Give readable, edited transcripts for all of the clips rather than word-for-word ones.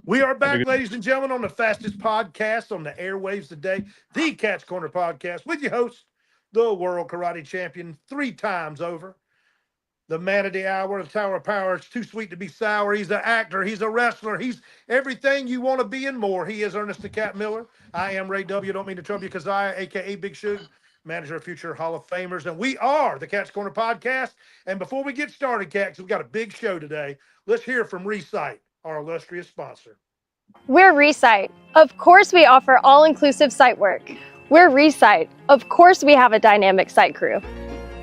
We are back, ladies and gentlemen, on the fastest podcast on the airwaves today, the Cat's Corner Podcast, with your host, the world karate champion 3 times over, the man of the hour, the Tower of Power. It's too sweet to be sour. He's an actor. He's a wrestler. He's everything you want to be and more. He is Ernest the Cat Miller. I am Ray W. Don't mean to trouble you, Keziah, a.k.a. Big Shug, manager of future Hall of Famers. And we are the Cat's Corner Podcast. And before we get started, Cats, we've got a big show today. Let's hear from Recite, our illustrious sponsor. We're Recite. Of course we offer all-inclusive site work. We're Recite. Of course we have a dynamic site crew.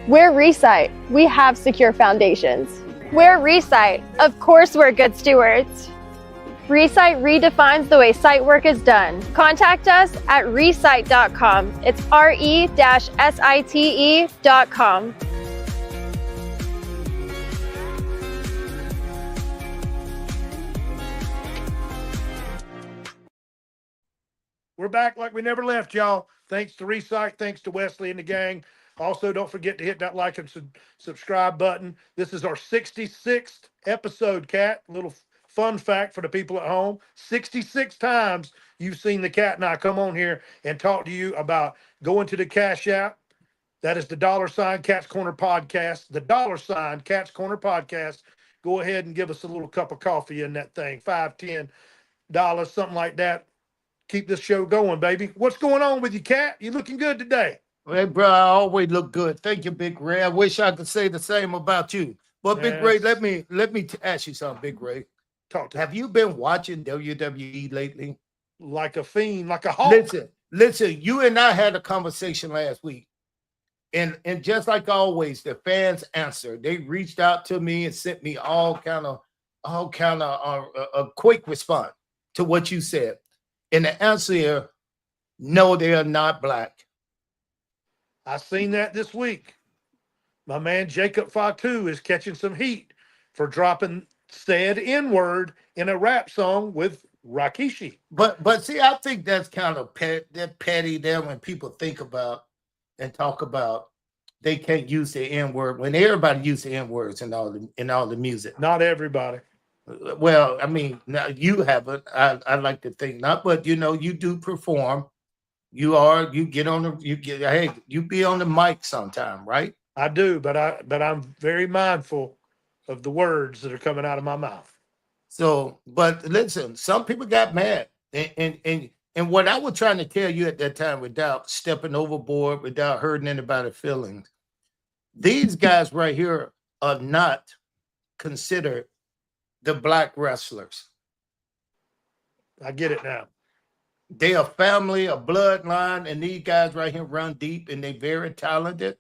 We're Recite. We have secure foundations. We're Recite. Of course we're good stewards. Recite redefines the way site work is done. Contact us at recite.com. It's re-site.com. We're back like we never left, y'all. Thanks to Recite. Thanks to Wesley and the gang. Also, don't forget to hit that like and subscribe button. This is our 66th episode, Cat. A little fun fact for the people at home. 66 times you've seen the Cat and I come on here and talk to you about going to the Cash App. That is the $ Cat's Corner Podcast. The $ Cat's Corner Podcast. Go ahead and give us a little cup of coffee in that thing. $5, $10, something like that. Keep this show going, baby. What's going on with you, Cat? You looking good today. Hey, bro, I always look good. Thank you, Big Ray. I wish I could say the same about you. But Big Ray, let me ask you something, Big Ray. Talk to Have you been watching WWE lately? Like a fiend, like a hawk. Listen, you and I had a conversation last week. And just like always, the fans answered. They reached out to me and sent me all kind of a quick response to what you said. And the answer is, no, they are not black. I seen that this week. My man Jacob Fatu is catching some heat for dropping said N-word in a rap song with Rikishi. But see, I think that's kind of petty there when people think about and talk about they can't use the N-word when everybody uses the N-words in all the music. Not everybody. Well, I mean, now you haven't. I like to think not, but you do perform. You be on the mic sometime, right? I do, but I'm very mindful of the words that are coming out of my mouth. So, but listen, some people got mad, and what I was trying to tell you at that time, without stepping overboard, without hurting anybody's feelings, these guys right here are not considered the black wrestlers. I get it now. They are family, a bloodline, and these guys right here run deep, and they're very talented.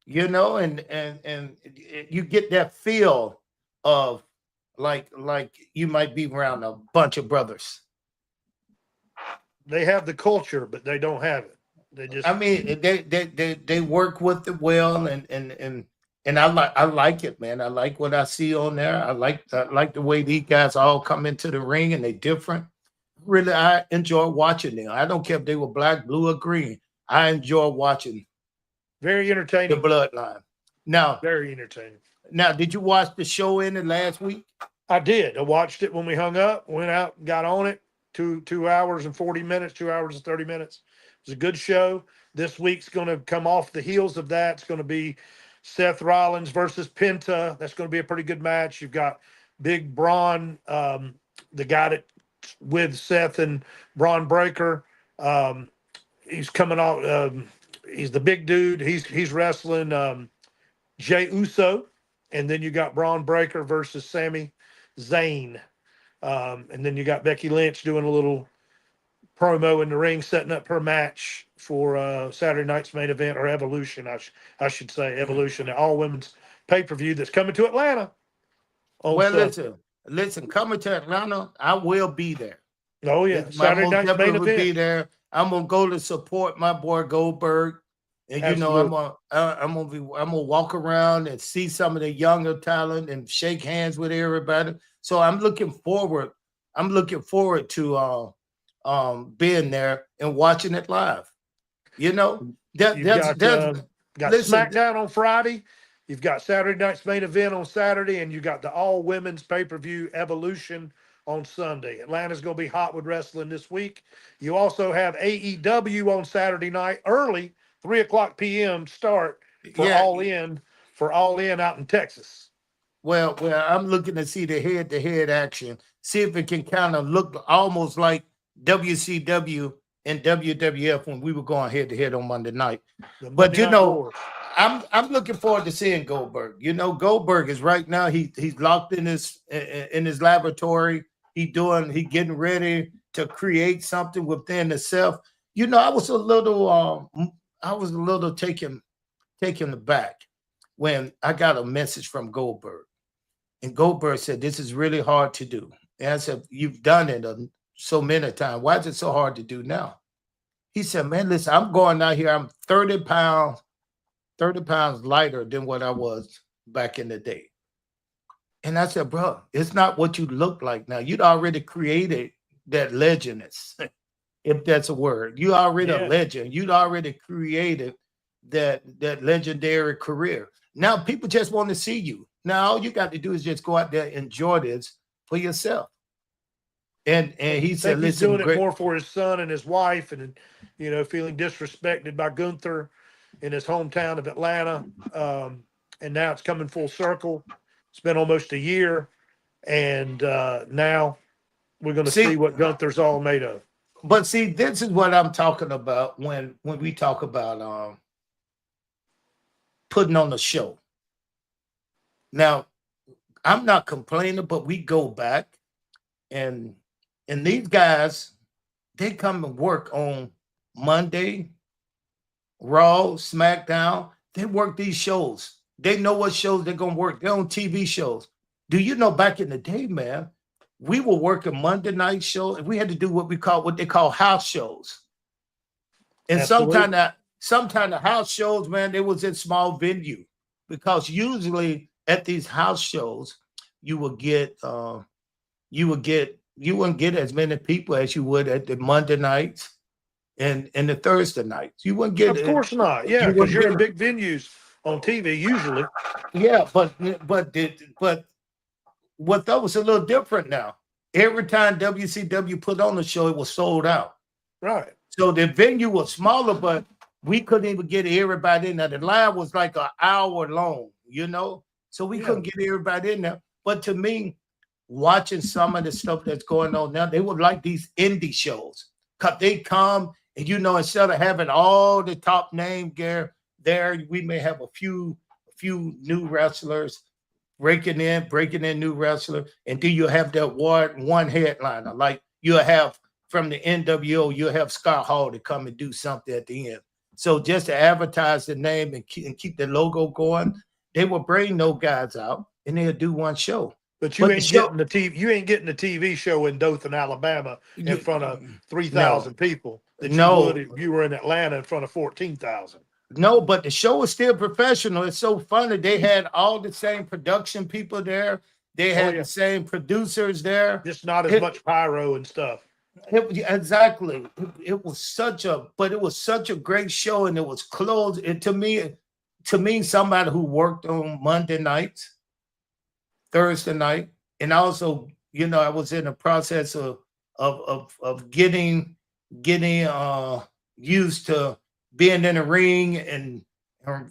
And you get that feel of like you might be around a bunch of brothers. They have the culture, but they don't have it. They work with it well, and I like it, man. I like what I see on there. I like the way these guys all come into the ring and they different. Really, I enjoy watching them. I don't care if they were black, blue, or green. I enjoy watching. Very entertaining. The bloodline. Now, very entertaining. Now, did you watch the show in it last week? I did. I watched it when we hung up, went out, got on it. 2 hours and 40 minutes, 2 hours and 30 minutes. It was a good show. This week's going to come off the heels of that. It's going to be Seth Rollins versus Penta. That's going to be a pretty good match. You've got Big Braun, the guy that with Seth and Braun Breaker. He's coming off. He's the big dude. He's wrestling Jey Uso, and then you got Braun Breaker versus Sami Zayn, and then you got Becky Lynch doing a little promo in the ring, setting up her match for Saturday night's main event, or Evolution, I should say, Evolution, the all-women's pay-per-view that's coming to Atlanta. Well, listen, coming to Atlanta, I will be there. Oh, yeah. Saturday night's main event. Be there. I'm going to go to support my boy Goldberg. And, Absolutely. I'm gonna walk around and see some of the younger talent and shake hands with everybody. So I'm looking forward to being there and watching it live. You know, got SmackDown on Friday. You've got Saturday night's main event on Saturday, and you got the all women's pay-per-view Evolution on Sunday. Atlanta's going to be hot with wrestling this week. You also have AEW on Saturday night, early, 3 o'clock p.m. start for Yeah. All In out in Texas. Well, I'm looking to see the head-to-head action. See if it can kind of look almost like WCW and WWF when we were going head-to-head on Monday night. But you know, I'm looking forward to seeing Goldberg. You know, Goldberg is right now. He's locked in his laboratory. He getting ready to create something within himself. You know, I was a little taken aback when I got a message from Goldberg. And Goldberg said, "This is really hard to do." And I said, "You've done it so many times. Why is it so hard to do now?" He said, "Man, listen, I'm going out here. I'm 30 pounds lighter than what I was back in the day." And I said, "Bro, it's not what you look like now. You'd already created that legendness, if that's a word. You already a legend. You'd already created that legendary career. Now people just want to see you. Now all you got to do is just go out there and enjoy this for yourself." And he said, he's "Listen, doing it more for his son and his wife, and feeling disrespected by Gunther in his hometown of Atlanta. And now it's coming full circle. It's been almost a year, and now we're going to see what Gunther's all made of." But see, this is what I'm talking about when we talk about putting on a show. Now, I'm not complaining, but we go back and these guys, they come and work on Monday, Raw, SmackDown. They work these shows. They know what shows they're going to work. They're on TV shows. Do you know back in the day, man, we were working Monday night shows and we had to do what they call house shows. And sometimes the house shows, man, they was in small venue, because usually at these house shows, you wouldn't get as many people as you would at the Monday nights and the Thursday nights. You wouldn't get. Of course not. Yeah, because you're in big venues on TV usually. Yeah, but what that was a little different now. Every time WCW put on the show, it was sold out. Right. So the venue was smaller, but we couldn't even get everybody in there. The line was like an hour long, so we couldn't get everybody in there. But to me, watching some of the stuff that's going on now, they would like these indie shows, because they come and instead of having all the top name there, we may have a few new wrestlers breaking in new wrestler, and then you have that one headliner, like you'll have from the NWO, you'll have Scott Hall to come and do something at the end. So just to advertise the name and keep the logo going, they will bring those guys out and they'll do one show. But you ain't getting the TV show in Dothan, Alabama, in front of 3,000 people that you would if you were in Atlanta in front of 14,000. No, but the show is still professional. It's so funny. They had all the same production people there. They had the same producers there. Just not as much pyro and stuff. Exactly. It was such a great show, and it was closed. And to me, somebody who worked on Monday nights, Thursday night, and also, I was in the process of getting used to being in the ring and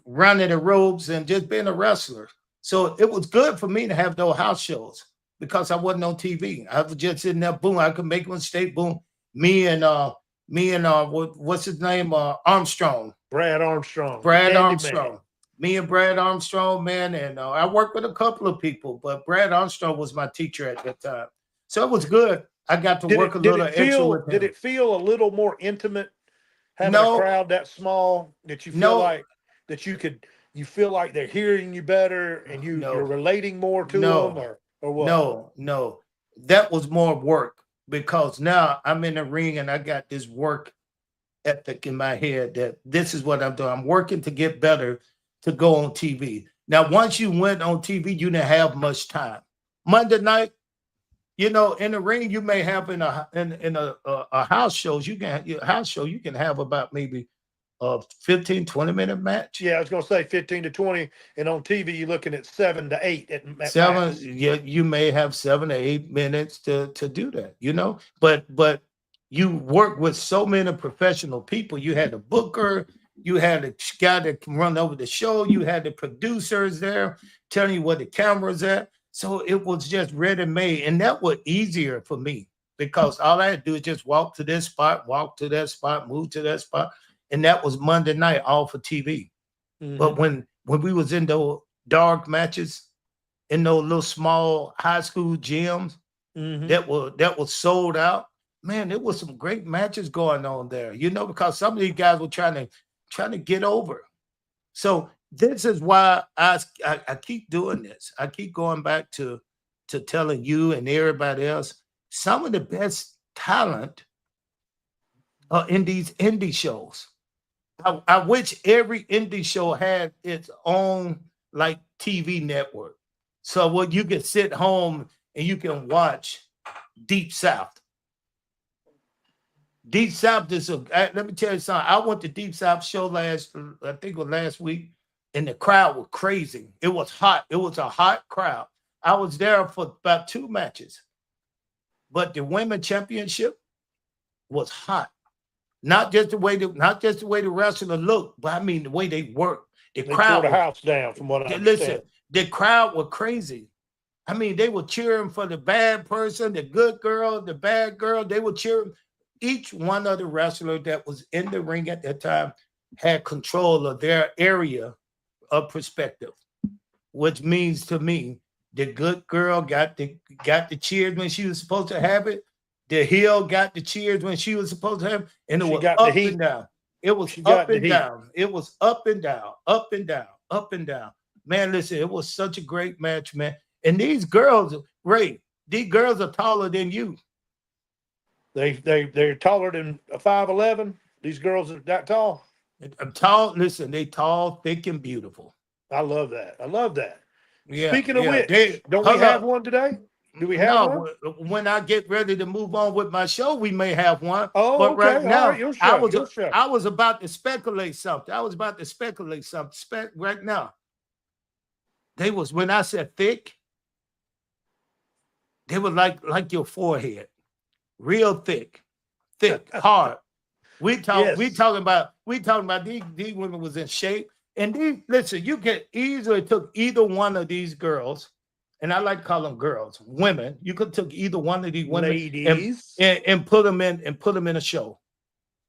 running the ropes and just being a wrestler. So it was good for me to have those house shows, because I wasn't on TV. I was just sitting there, boom, I could make one state, boom. Me and what's his name? Armstrong. Brad Armstrong. Me and Brad Armstrong, man. And I worked with a couple of people, but Brad Armstrong was my teacher at that time. So it was good. I got to work a little extra with him. Did it feel a little more intimate having a crowd that small, that you feel like that you feel like they're hearing you better and you're relating more to them, or what? No. That was more work, because now I'm in the ring and I got this work ethic in my head that this is what I'm doing. I'm working to get better to go on TV. Now, once you went on TV, you didn't have much time. Monday night, in the ring, you may have in a house show, you can have about maybe a 15, 20-minute match. Yeah, I was gonna say 15 to 20, and on TV you're looking at 7 to 8 at Seven, max. yeah, you may have 7 to 8 minutes to do that, but you work with so many professional people. You had a booker, you had a guy that can run over the show, you had the producers there telling you where the camera's at. So it was just ready made, and that was easier for me because all I had to do is just walk to this spot, walk to that spot, move to that spot, and that was Monday night, all for TV. But when we was in those dark matches in those little small high school gyms that was sold out, man, there was some great matches going on there, because some of these guys were trying to get over. So this is why I keep doing this. I keep going back to telling you and everybody else, some of the best talent are in these indie shows. I wish every indie show had its own like TV network. So what you can sit home and you can watch Deep South. Deep South is let me tell you something. I went to Deep South show I think it was last week, and the crowd was crazy. It was hot. It was a hot crowd. I was there for about 2 matches. But the women's championship was hot. Not just the way the wrestler looked, but I mean the way they worked. They tore the house down, from what I understand. Listen, the crowd was crazy. I mean, they were cheering for the bad person, the good girl, the bad girl. They were cheering. Each one of the wrestlers that was in the ring at that time had control of their area of perspective, which means to me, the good girl got the cheers when she was supposed to have it. The heel got the cheers when she was supposed to have it, and it was up and down. It was up and down. It was up and down, up and down, up and down. Man, listen, it was such a great match, man. And these girls, Ray, these girls are taller than you. They're taller than a 5'11". These girls are that tall. I'm tall. Listen, they tall, thick, and beautiful. I love that. I love that. Yeah. Speaking of which, don't we have one today? Do we have one? When I get ready to move on with my show, we may have one. Oh, but okay. Right now, right, I was about to speculate something. Right now. When I said thick, they were like your forehead, real thick, hard. We talking about these women was in shape. And listen, you could easily took either one of these girls, and I like to call them girls, women. You could took either one of these women, ladies, and put them in a show,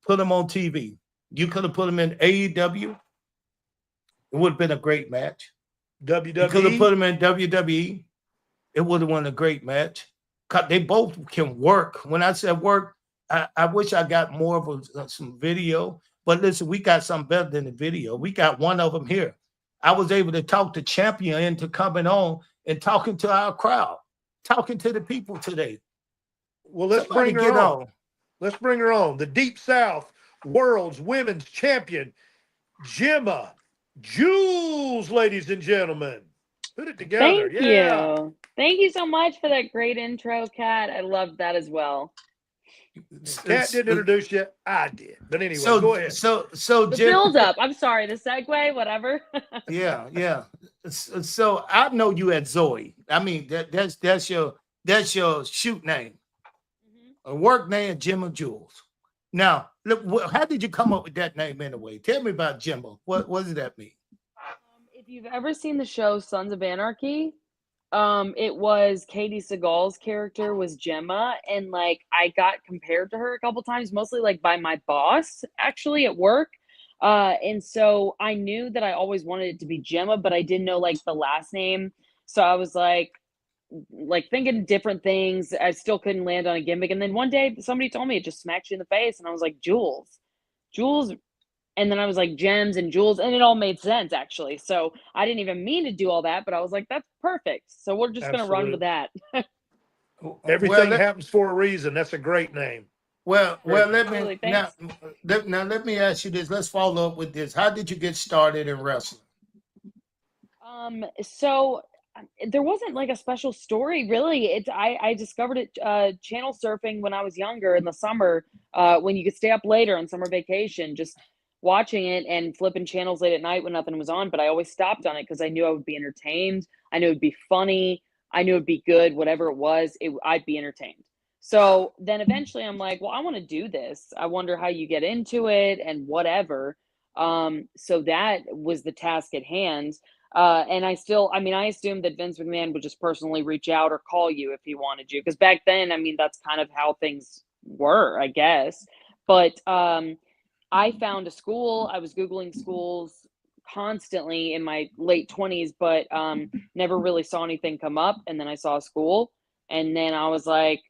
put them on TV. You could have put them in AEW. It would have been a great match. WWE. You could have put them in WWE. It would have been a great match. They both can work. When I said work, I wish I got more of some video. But listen, we got something better than the video. We got one of them here. I was able to talk the champion into coming on and talking to our crowd, talking to the people today. Well, let's bring her on. Let's bring her on. The Deep South World's Women's Champion, Gemma Jules, ladies and gentlemen. Put it together. Thank you. Thank you so much for that great intro, Kat. I loved that as well. Kat didn't introduce you. I did. But anyway, go ahead. So the build up. I'm sorry, the segue, whatever. Yeah. So I know you at Zoe. I mean, that's your shoot name. A work name, Gemma Jules. Now, look, how did you come up with that name anyway? Tell me about Gemma. What does that mean? If you've ever seen the show Sons of Anarchy, it was Katie Seagal's character was Gemma, and like I got compared to her a couple times, mostly like by my boss actually at work. And so I knew that I always wanted it to be Gemma, but I didn't know like the last name. So I was like thinking different things. I still couldn't land on a gimmick. And then one day somebody told me, it just smacked you in the face, and I was like, Jules. And then I was like, Gems and Jules, and it all made sense, actually. So I didn't even mean to do all that, but I was like, that's perfect. So we're just going to run with that. Everything happens for a reason. That's a great name. Let me ask you this. Let's follow up with this. How did you get started in wrestling? So there wasn't like a special story, really. I discovered it channel surfing when I was younger in the summer, when you could stay up later on summer vacation, just watching it and flipping channels late at night when nothing was on, but I always stopped on it because I knew I would be entertained. I knew it'd be funny. I knew it'd be good, whatever it was, I'd be entertained. So then eventually I'm like, well, I want to do this. I wonder how you get into it and whatever. So that was the task at hand. And I mean, I assumed that Vince McMahon would just personally reach out or call you if he wanted you. Because back then, I mean, that's kind of how things were, I guess. But I found a school. I was Googling schools constantly in my late 20s, but never really saw anything come up. And then I saw a school. And then I was like,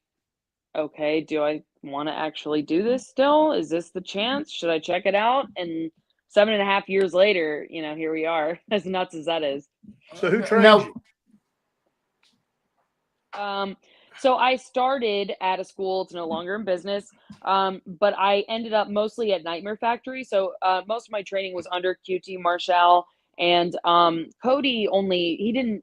okay, do I want to actually do this still? Is this the chance? Should I check it out? And 7.5 years later, here we are, as nuts as that is. So who trained Now, you? So I started at a school. It's no longer in business, but I ended up mostly at Nightmare Factory. So most of my training was under QT Marshall, and Cody he didn't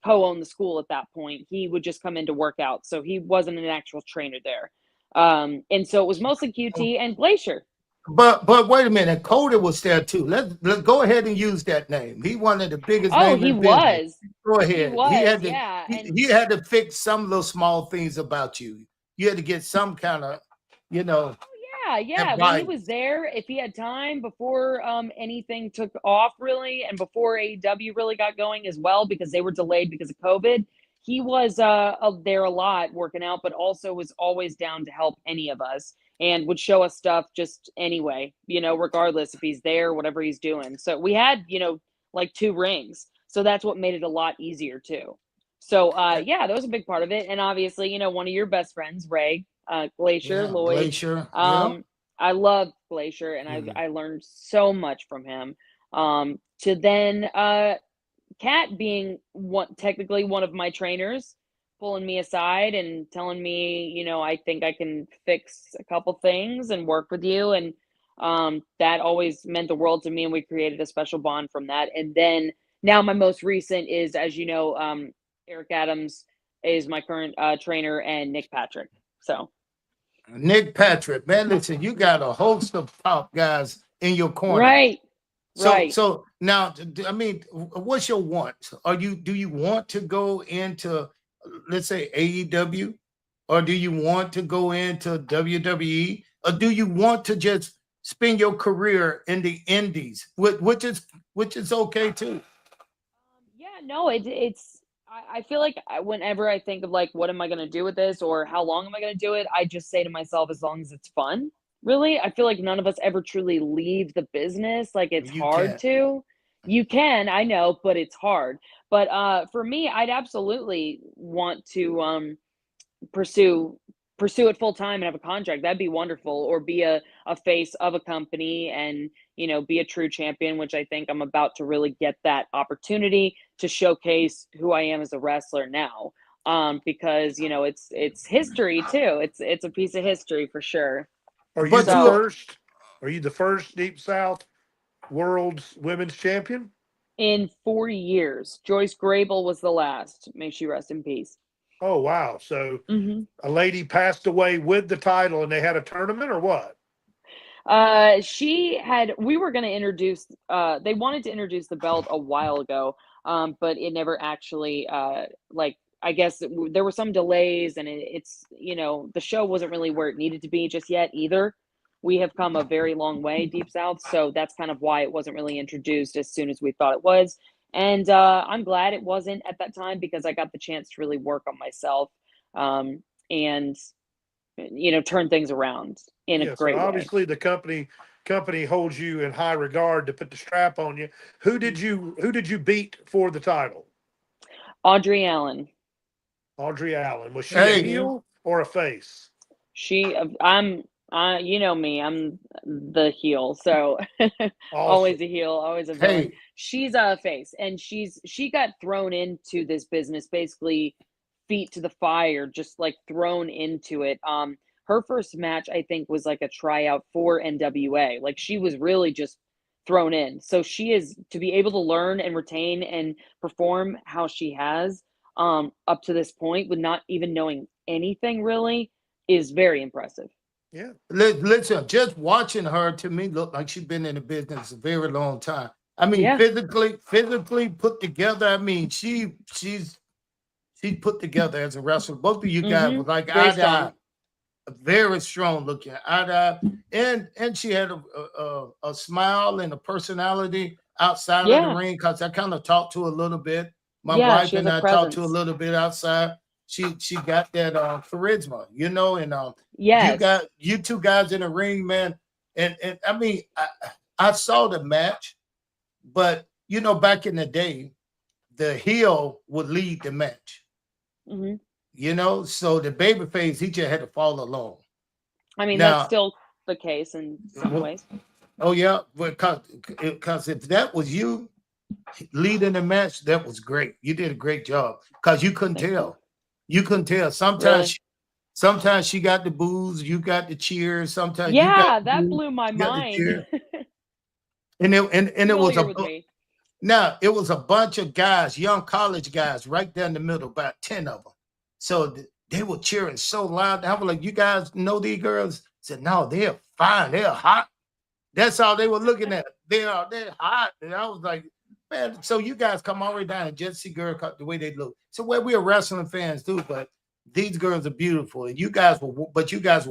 co-own the school at that point. He would just come in to work out, so he wasn't an actual trainer there. And so it was mostly QT and Glacier. but wait a minute, Cody was there too. Let's go ahead and use that name. He one of the biggest Oh, names he in business. was. Go He ahead. was, yeah. He had to fix some little small things about you. You had to get some kind of, you know, Yeah. When he was there, if he had time before anything took off really, and before AEW really got going as well, because they were delayed because of COVID, he was there a lot working out, but also was always down to help any of us and would show us stuff just anyway, regardless if he's there, whatever he's doing. So we had, like 2 rings. So that's what made it a lot easier too. So yeah, that was a big part of it. And obviously, one of your best friends, Ray, Glacier, Lloyd. Glacier. Yeah. I love Glacier, and I learned so much from him. To then Kat being technically one of my trainers, pulling me aside and telling me, I think I can fix a couple things and work with you. And that always meant the world to me, and we created a special bond from that. And then now my most recent is, as you know, Eric Adams is my current trainer, and Nick Patrick. So Nick Patrick, man, listen, you got a host of top guys in your corner. Right. So now, I mean, what's your want? Do you want to go into, let's say, AEW, or do you want to go into WWE, or do you want to just spend your career in the indies, which is okay too? Yeah, no, it's. I feel like whenever I think of like, what am I going to do with this, or how long am I going to do it, I just say to myself, as long as it's fun. Really, I feel like none of us ever truly leave the business. Like, it's hard to. You can, I know, but it's hard. But for me, I'd absolutely want to pursue it full time and have a contract. That'd be wonderful. Or be a face of a company and, be a true champion, which I think I'm about to really get that opportunity to showcase who I am as a wrestler now. Because, it's history too. It's a piece of history for sure. Are you the first Deep South World's Women's Champion? In 4 years, Joyce Grable was the last. May she rest in peace. Oh, wow. So a lady passed away with the title, and they had a tournament, or what? We were going to introduce, they wanted to introduce the belt a while ago, but it never actually, I guess there were some delays, and it's, the show wasn't really where it needed to be just yet either. We have come a very long way, Deep South, so that's kind of why it wasn't really introduced as soon as we thought it was. And I'm glad it wasn't at that time, because I got the chance to really work on myself and, turn things around in a great way. Obviously, the company holds you in high regard to put the strap on you. Who did you beat for the title? Audrey Allen. Audrey Allen. Was she a heel or a face? You know me, I'm the heel, so Awesome. Always a heel, always a villain. She's a face, and she got thrown into this business basically feet to the fire, just like thrown into it. Her first match, I think, was like a tryout for NWA. Like, she was really just thrown in. So she is, to be able to learn and retain and perform how she has up to this point with not even knowing anything really, is very impressive. Yeah. Listen, just watching her to me look like she's been in the business a very long time. I mean, Yeah. physically put together. I mean, she's put together as a wrestler. Both of you guys Mm-hmm. were like Very eye to eye, strong. very strong looking eye to eye. And she had a smile and a personality outside of the Yeah. ring, because I kind of talked to her a little bit. My Yeah, wife she has and a I talked to her a presence. little bit outside. She got that charisma, you know, and Yes. you two guys in the ring, man. And I mean, I saw the match, but you know, back in the day, the heel would lead the match. Hmm. You know, so the babyface, he just had to follow along. I mean, that's Now, still the case in some ways. oh yeah, because if that was you leading the match, that was great. You did a great job, because you couldn't Thank you. tell. You couldn't tell. Really. Sometimes she got the boos, you got the cheers. Sometimes you got Yeah, the that boos, blew my you got the mind. cheer. And it was Familiar a with me. now it was a bunch of guys, young college guys, right down the middle, about 10 of them. So they were cheering so loud. I was like, "You guys know these girls?" I said, "No, they're fine. They're hot." That's all they were looking at. They're hot. And I was like, "Man, so you guys come all the way down and just see girls the way they look." So well, we are wrestling fans too, but these girls are beautiful. And you guys were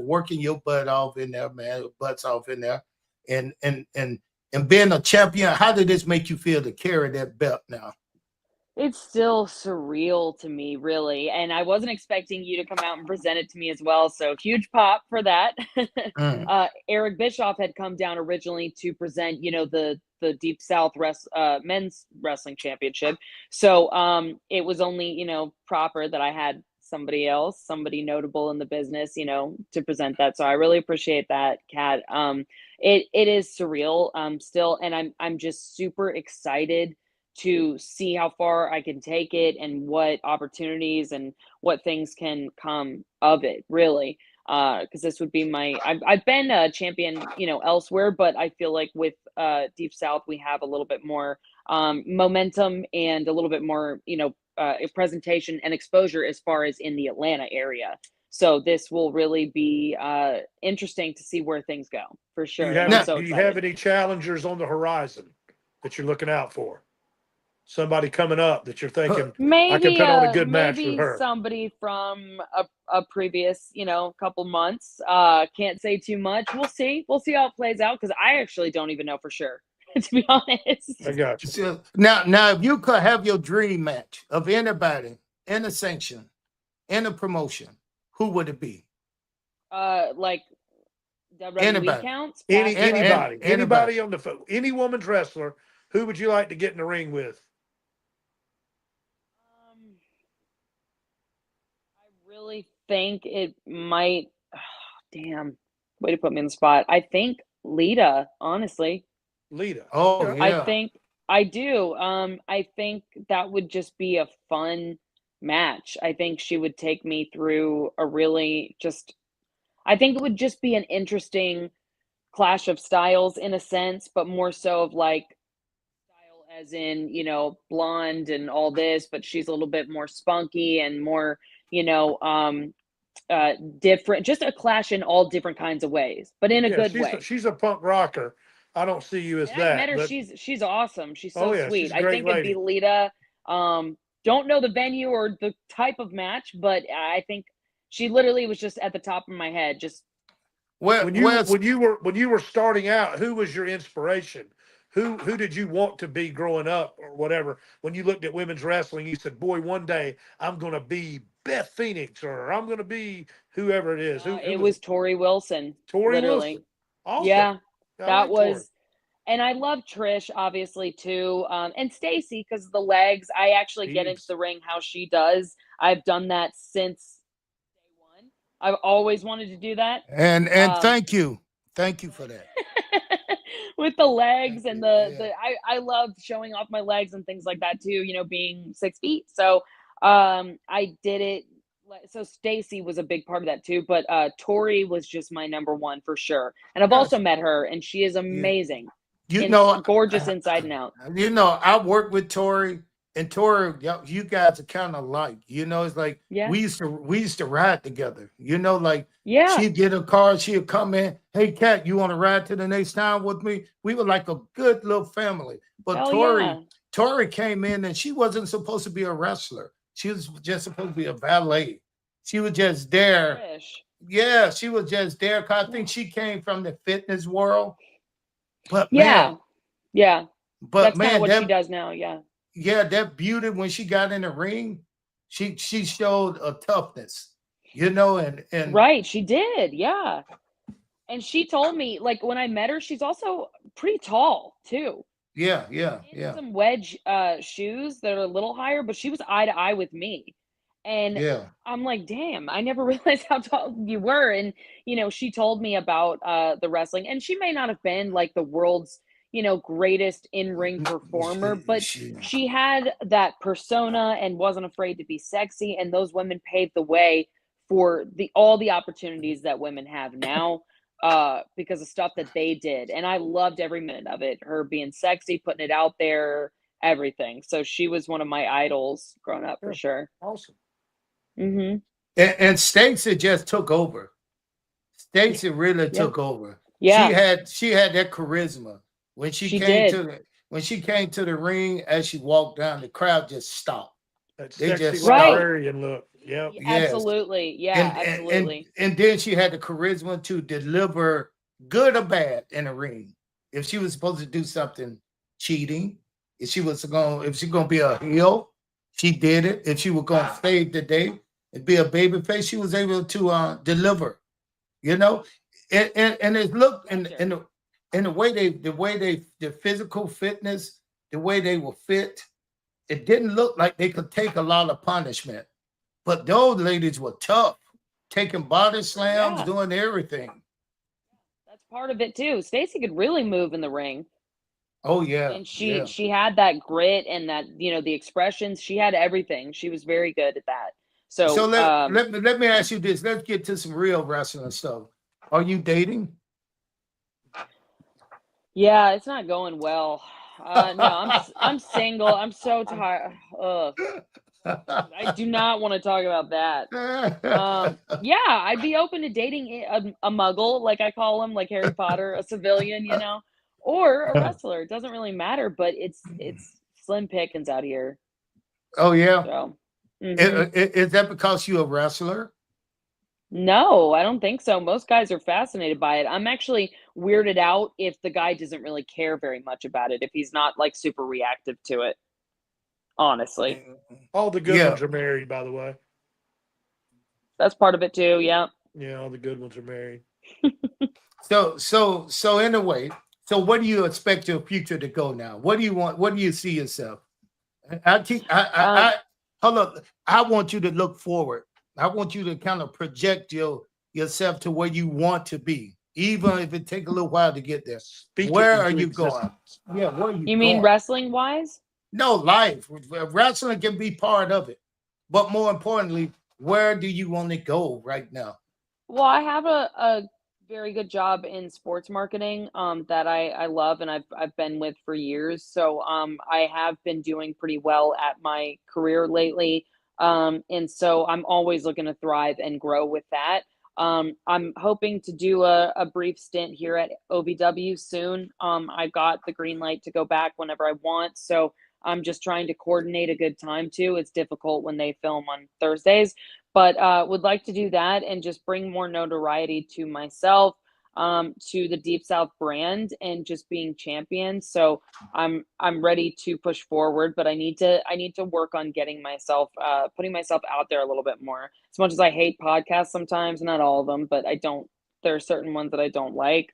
working your butt off in there, man, your butts off in there. And being a champion, how did this make you feel to carry that belt now? It's still surreal to me, really. And I wasn't expecting you to come out and present it to me as well. So huge pop for that. Mm. Eric Bischoff had come down originally to present, the Deep South men's wrestling championship. So it was only, proper that I had somebody else, somebody notable in the business, to present that. So I really appreciate that, Kat. It is surreal still, and I'm just super excited to see how far I can take it and what opportunities and what things can come of it, really. Because this would be I've been a champion, elsewhere, but I feel like with Deep South, we have a little bit more momentum and a little bit more, presentation and exposure as far as in the Atlanta area. So this will really be interesting to see where things go, for sure. And I'm Now, so Do you have excited. any challengers on the horizon that you're looking out for? Somebody coming up that you're thinking I can put on a good match with Maybe her. somebody from a previous, couple months. Can't say too much. We'll see how it plays out, because I actually don't even know for sure, to be I honest. got you. so now, if you could have your dream match of anybody in a sanction, in a promotion, who would it be? Like WWE Anybody. counts, Any past and present. anybody, Anybody. anybody on the phone, any woman's wrestler, who would you like to get in the ring with? Um, I really think it might. Damn, way to put me in the spot. I think Lita, honestly. Lita. Oh Okay. I yeah. think I do. I think that would just be a fun match. I think she would take me through a really just I think it would just be an interesting clash of styles in a sense, but more so of like style as in, blonde and all this, but she's a little bit more spunky and more, you know, um different, just a clash in all different kinds of ways, but in a Yeah, good way. she's a punk rocker. I don't see you as And I've met that, her. but She's awesome. She's oh so yeah, sweet. she's a I great think it'd be lady. Lita. Don't know the venue or the type of match, but I think she literally was just at the top of my head. Just Where When you where's when you were starting out, who was your inspiration? Who did you want to be growing up or whatever? When you looked at women's wrestling, you said, "Boy, one day I'm going to be Beth Phoenix or I'm going to be whoever it is." Who it was it? was Tori Wilson, Tori literally. Wilson. Awesome. Yeah, I that like Tori. was, and I love Trish obviously too, and Stacy because of the legs. I actually get into Jeez. the ring how she does. I've done that since day one. I've always wanted to do that. and Um, thank you for that. with the legs Thank and you. the Yeah. I love showing off my legs and things like that too, being 6 feet. So I did it. So Stacy was a big part of that too, but Tori was just my number one for sure. And I've also Yes. met her, and she is Yeah. amazing, You in know, gorgeous inside and out. I worked with Tori and Tori, you guys are kind of like, it's like Yeah. we used to ride together. Like Yeah. she'd get a car, she'd come in, hey Kat, you want to ride to the next town with me? We were like a good little family. But Hell yeah. Tori came in and she wasn't supposed to be a wrestler. She was just supposed to be a valet. She was just there. Trish. Yeah, she was just there. Cause I think she came from the fitness world. But Yeah. man, Yeah. but That's kind of man, what she that does now. Yeah. that beauty when she got in the ring, she showed a toughness, and Right. She did. Yeah. And she told me, like, when I met her, she's also pretty tall too. yeah, In some wedge shoes that are a little higher, but she was eye to eye with me. And yeah. I'm like, damn, I never realized how tall you were. And, she told me about the wrestling, and she may not have been like the world's, greatest in-ring performer, but she had that persona and wasn't afraid to be sexy. And those women paved the way for all the opportunities that women have now because of stuff that they did. And I loved every minute of it. Her being sexy, putting it out there, everything. So she was one of my idols growing up for sure. Awesome. Mm-hmm. And Stacey just took over. Stacey really took over. Yeah. She had that charisma. When she came to the ring, as she walked down, the crowd just stopped. That They sexy just librarian look. Yep. Yes. Absolutely. Yeah, absolutely. And then she had the charisma to deliver good or bad in the ring. If she was supposed to do something cheating, if she gonna be a heel, she did it. If she was gonna save the day and be a baby face, she was able to deliver. And it looked in the way the physical fitness, the way they were fit, it didn't look like they could take a lot of punishment. But those ladies were tough, taking body slams, doing everything. That's part of it too. Stacey could really move in the ring. Oh yeah. And she had that grit and that, the expressions. She had everything. She was very good at that. So let me ask you this. Let's get to some real wrestling stuff. Are you dating? Yeah, it's not going well. No, I'm single. I'm so tired. Ugh. I do not want to talk about that. Yeah, I'd be open to dating a muggle, like I call him, like Harry Potter, a civilian, or a wrestler. It doesn't really matter, but it's slim pickings out here. Oh yeah. So, is that because you're a wrestler? No, I don't think so. Most guys are fascinated by it. I'm actually weirded out if the guy doesn't really care very much about it, if he's not like super reactive to it. Honestly. All the good ones are married, by the way. That's part of it too, yeah. Yeah, all the good ones are married. So in a way, so what do you expect your future to go now? What do you want? What do you see yourself? Hold up. I want you to look forward. I want you to kind of project yourself to where you want to be, even if it takes a little while to get there. Where are you going? Yeah, where are you going? You mean wrestling wise? No, life. Wrestling can be part of it. But more importantly, where do you want to go right now? Well, I have a very good job in sports marketing that I love and I've been with for years. So I have been doing pretty well at my career lately. And so I'm always looking to thrive and grow with that. I'm hoping to do a brief stint here at OVW soon. I got the green light to go back whenever I want. So I'm just trying to coordinate a good time too. It's difficult when they film on Thursdays, but would like to do that and just bring more notoriety to myself, to the Deep South brand, and just being champion. So I'm ready to push forward, but I need to work on getting myself, putting myself out there a little bit more. As much as I hate podcasts sometimes, not all of them, but there are certain ones that I don't like.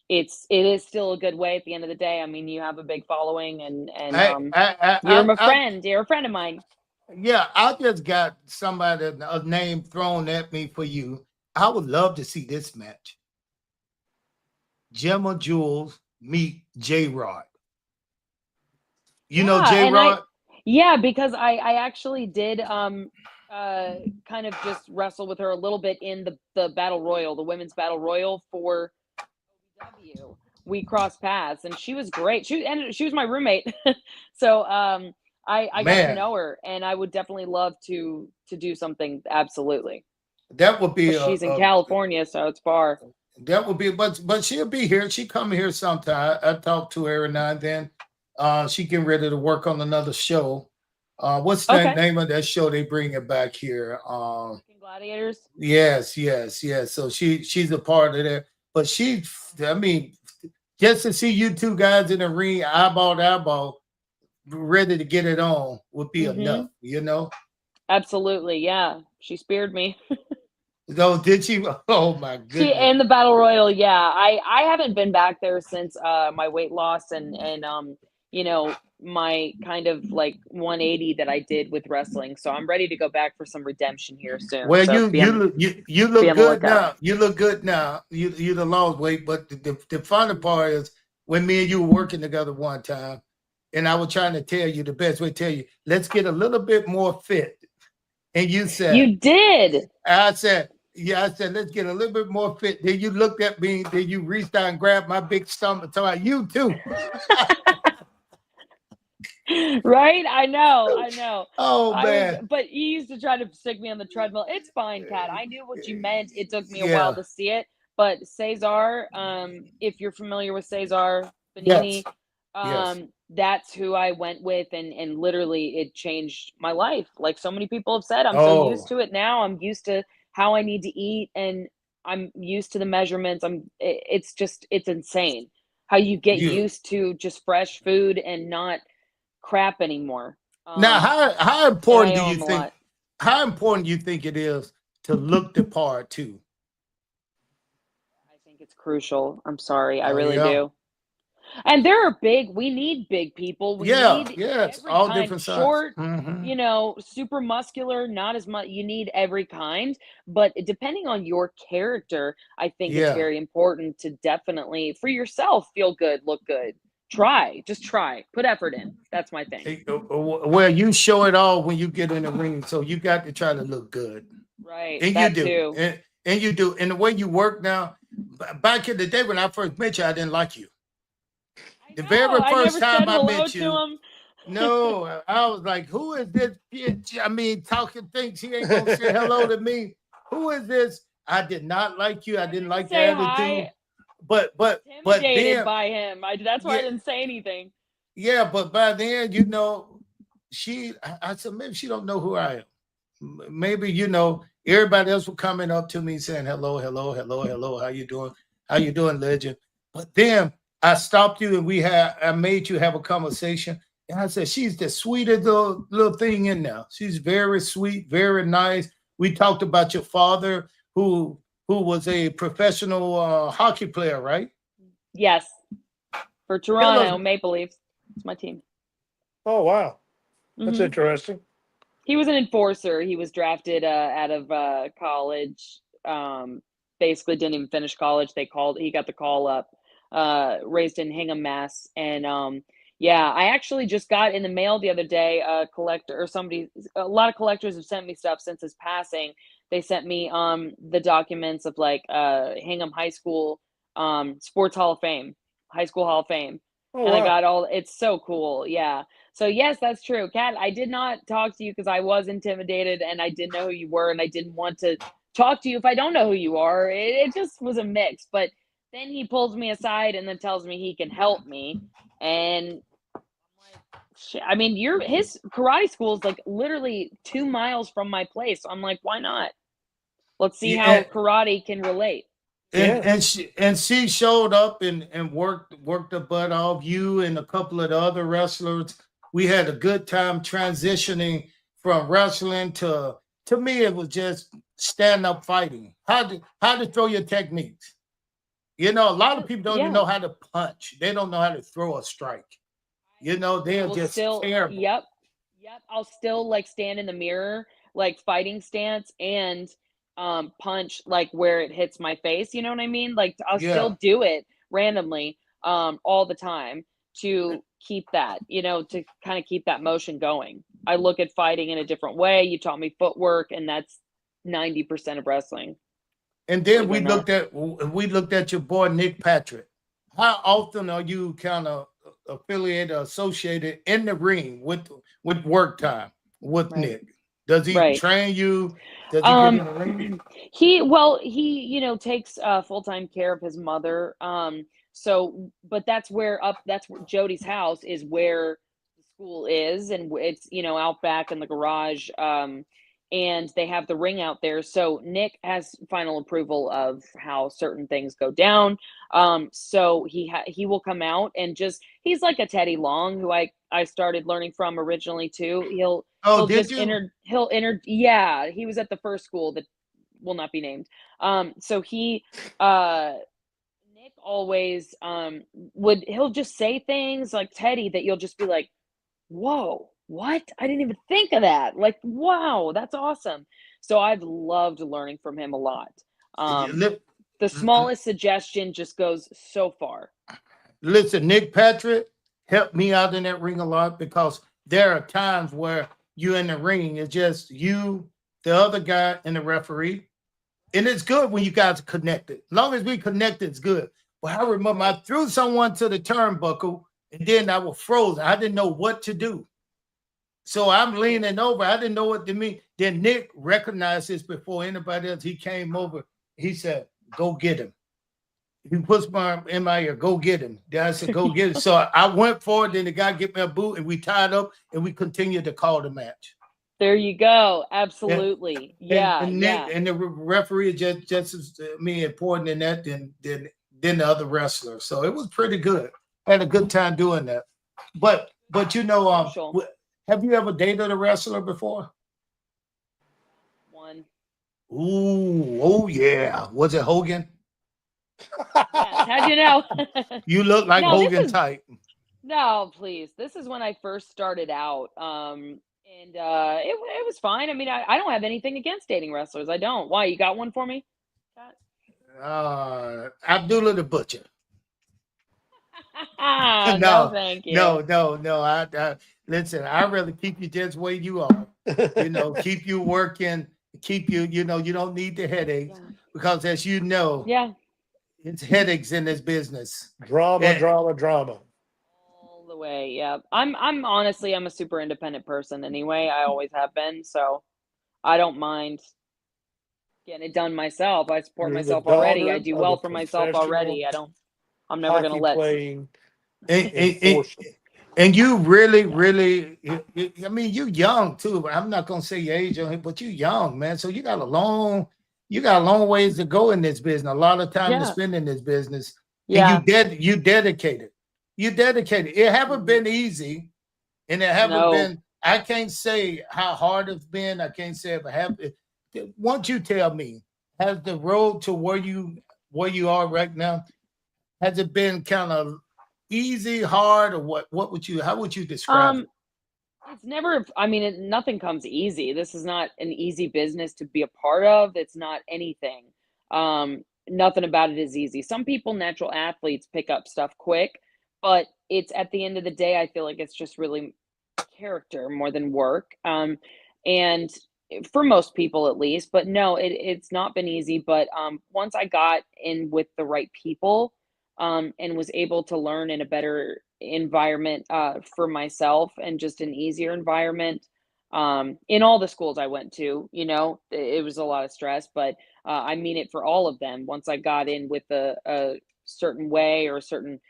It is still a good way at the end of the day. I mean, you have a big following and you're a friend of mine. Yeah, I just got a name thrown at me for you. I would love to see this match. Gemma Jules meet J-Rod. You know J-Rod? Yeah, because I actually did kind of just wrestle with her a little bit in the battle royal, the women's battle royal for OVW, we crossed paths, and she was great. She was my roommate. So I got to Man, know her, and I would definitely love to do something, absolutely. that would be But she's in California, so it's far. but she'll be here. She come here sometime. I talk to her every now and then. She getting ready to work on another show. What's the Okay. name of that show they bring it back here? Gladiators. Yes. So she's a part of that. But I mean, just to see you two guys in the ring, eyeball to eyeball, ready to get it on would be enough, you know? Absolutely, yeah. She speared me. So did she? Oh my She goodness. in the battle royal, yeah. I haven't been back there since my weight loss and you know, my kind of like 180 that I did with wrestling. So I'm ready to go back for some redemption here soon. Well, So you be look on the good lookout. now. You look good now. You the lost weight, but the funny part is when me and you were working together one time, and I was trying to tell you the best way to tell you, let's get a little bit more fit. And you said, You did. I said, yeah, I said, let's get a little bit more fit. Then you looked at me, then you reached out and grabbed my big stomach. So you too. Right? I know. Oh man. But you used to try to stick me on the treadmill. It's fine, Kat. I knew what you meant. It took me a while Yeah. to see it. But Cesar, if you're familiar with Cesar Yes. Benini, Yes. that's who I went with, and literally it changed my life. Like so many people have said, I'm so Oh, used to it now. I'm used to how I need to eat, and I'm used to the measurements. It's insane how you get you used to just fresh food and not crap anymore. now how And I important do owe you him a think lot. how important do you think it is to look the part too? I think it's crucial. I'm sorry. I Oh really yeah. do. And we need big people. We Yeah, need yeah, it's every all kind, different sides. short, super muscular, not as much. You need every kind. But depending on your character, I think it's Yeah. very important to definitely, for yourself, feel good, look good. Just try, put effort in. That's my thing. Well, you show it all when you get in the ring, so you got to try to look good, Right. and you That do, too. and you do. And the way you work now, back in the day when I first met you, I didn't like you. I The know. very I first never time said I hello met to you, him. no, I was like, "Who is this bitch?" I mean, talking things. He ain't gonna say hello to me. Who is this? I did not like you. I didn't like your Say attitude. hi. But Intimidated then, by him. That's why I yeah, didn't say anything. yeah. But by then, I said maybe she don't know who I am. Maybe everybody else was coming up to me saying hello, hello, hello, hello. How you doing, legend? But then I stopped you and I made you have a conversation. And I said, she's the sweetest little thing in there. She's very sweet, very nice. We talked about your father who was a professional hockey player, right? Yes. For Tell Toronto us. Maple Leafs. It's my team. Oh wow, that's hmm interesting. He was an enforcer. He was drafted out of college. Basically didn't even finish college. He got the call up. Raised in Hingham, Mass. And yeah, I actually just got in the mail the other day a lot of collectors have sent me stuff since his passing. They sent me the documents of like Hingham High School Sports Hall of Fame, High School Hall of Fame. Oh And I wow. got it's so cool. Yeah. So yes, that's true. Kat, I did not talk to you because I was intimidated and I didn't know who you were and I didn't want to talk to you if I don't know who you are. It just was a mix. But then he pulls me aside and then tells me he can help me. And I'm like, shit. I mean, his karate school is like literally 2 miles from my place. So I'm like, why not? Let's see how Yeah, karate can relate. and Yeah. she showed up and worked the butt off you and a couple of the other wrestlers. We had a good time transitioning from wrestling to me it was just stand up fighting. How to throw your techniques. A lot of people don't even Yeah. know how to punch. They don't know how to throw a strike. I They're will just still, terrible. yep. I'll still like stand in the mirror, like fighting stance and punch like where it hits my face. You know what I mean? Like I'll still Yeah. do it randomly all the time to keep that, to kind of keep that motion going. I look at fighting in a different way. You taught me footwork, and that's 90% of wrestling, And then believe it or not. we looked at your boy Nick Patrick. how often are you kind of affiliated, associated in the ring with work time with Right. Nick? Does he Right. train you? Does he get in the ring? He takes full-time care of his mother. So but that's where Jody's house is, where the school is, and it's, out back in the garage. And they have the ring out there. So Nick has final approval of how certain things go down. So he will come out and he's like a Teddy Long, who I started learning from originally too. Oh, He'll did just you? yeah, he was at the first school that will not be named. So uh Nick always he'll just say things like Teddy that you'll just be like, whoa, what? I didn't even think of that. Like, wow, that's awesome. So I've loved learning from him a lot. Um, Li- the smallest suggestion just goes so far. Listen, Nick Patrick helped me out in that ring a lot, because there are times where you in the ring, it's just you, the other guy, and the referee. And it's good when you guys are connected. As long as we connected, it's good. But I remember I threw someone to the turnbuckle, and then I was frozen. I didn't know what to do. So I'm leaning over. I didn't know what to mean. Then Nick recognized this before anybody else. He came over. He said, "Go get him." He puts my in my ear, "Go get him." Then I said, "Go get him." So I went forward. Then the guy get me a boot, and we tied up, and we continued to call the match. There you go. And, Absolutely. Yeah, and Nick yeah. and the referee is just as important in that than the other wrestler. So it was pretty good. I had a good time doing that. But Social. have you ever dated a wrestler before? One. Ooh, oh yeah. Was it Hogan? Yes. How'd you know? You look like No, Hogan type. no, please. This is when I first started out. And it was fine. I mean, I don't have anything against dating wrestlers. I don't. Why? You got one for me? Kat? Abdullah the Butcher. No, No, thank you. no. I listen. I'd rather keep you just where you are. Keep you working, keep you. You don't need the headaches, Yeah. because, as you know, Yeah. it's headaches in this business. Drama, And drama, drama. All the way. Yeah. I'm honestly, I'm a super independent person anyway. I always have been. So I don't mind getting it done myself. I support You're the myself already. I daughter do of a well for myself professional already. I'm never going to hockey let. playing and, and, and, enforcer. and you really, I mean, you young too. But I'm not gonna say your age on it, but you young, man. So you got a long ways to go in this business. A lot of time to Yeah. spend in this business, and Yeah. you dedicated. You dedicated. It haven't Mhm. been easy, and it haven't No. been. I can't say how hard it's been. I can't say if it happened. Once you tell me, has the road to where you are right now, has it been kind of easy, hard, or what? How would you describe it? Um, it's never, I mean, nothing comes easy. This is not an easy business to be a part of. It's not anything. Nothing about it is easy. Some people, natural athletes, pick up stuff quick, but it's at the end of the day, I feel like it's just really character more than work. And for most people at least, but no, it's not been easy. But once I got in with the right people, and was able to learn in a better environment for myself, and just an easier environment, in all the schools I went to, it was a lot of stress, but I mean it for all of them. Once I got in with a certain way, or a certain,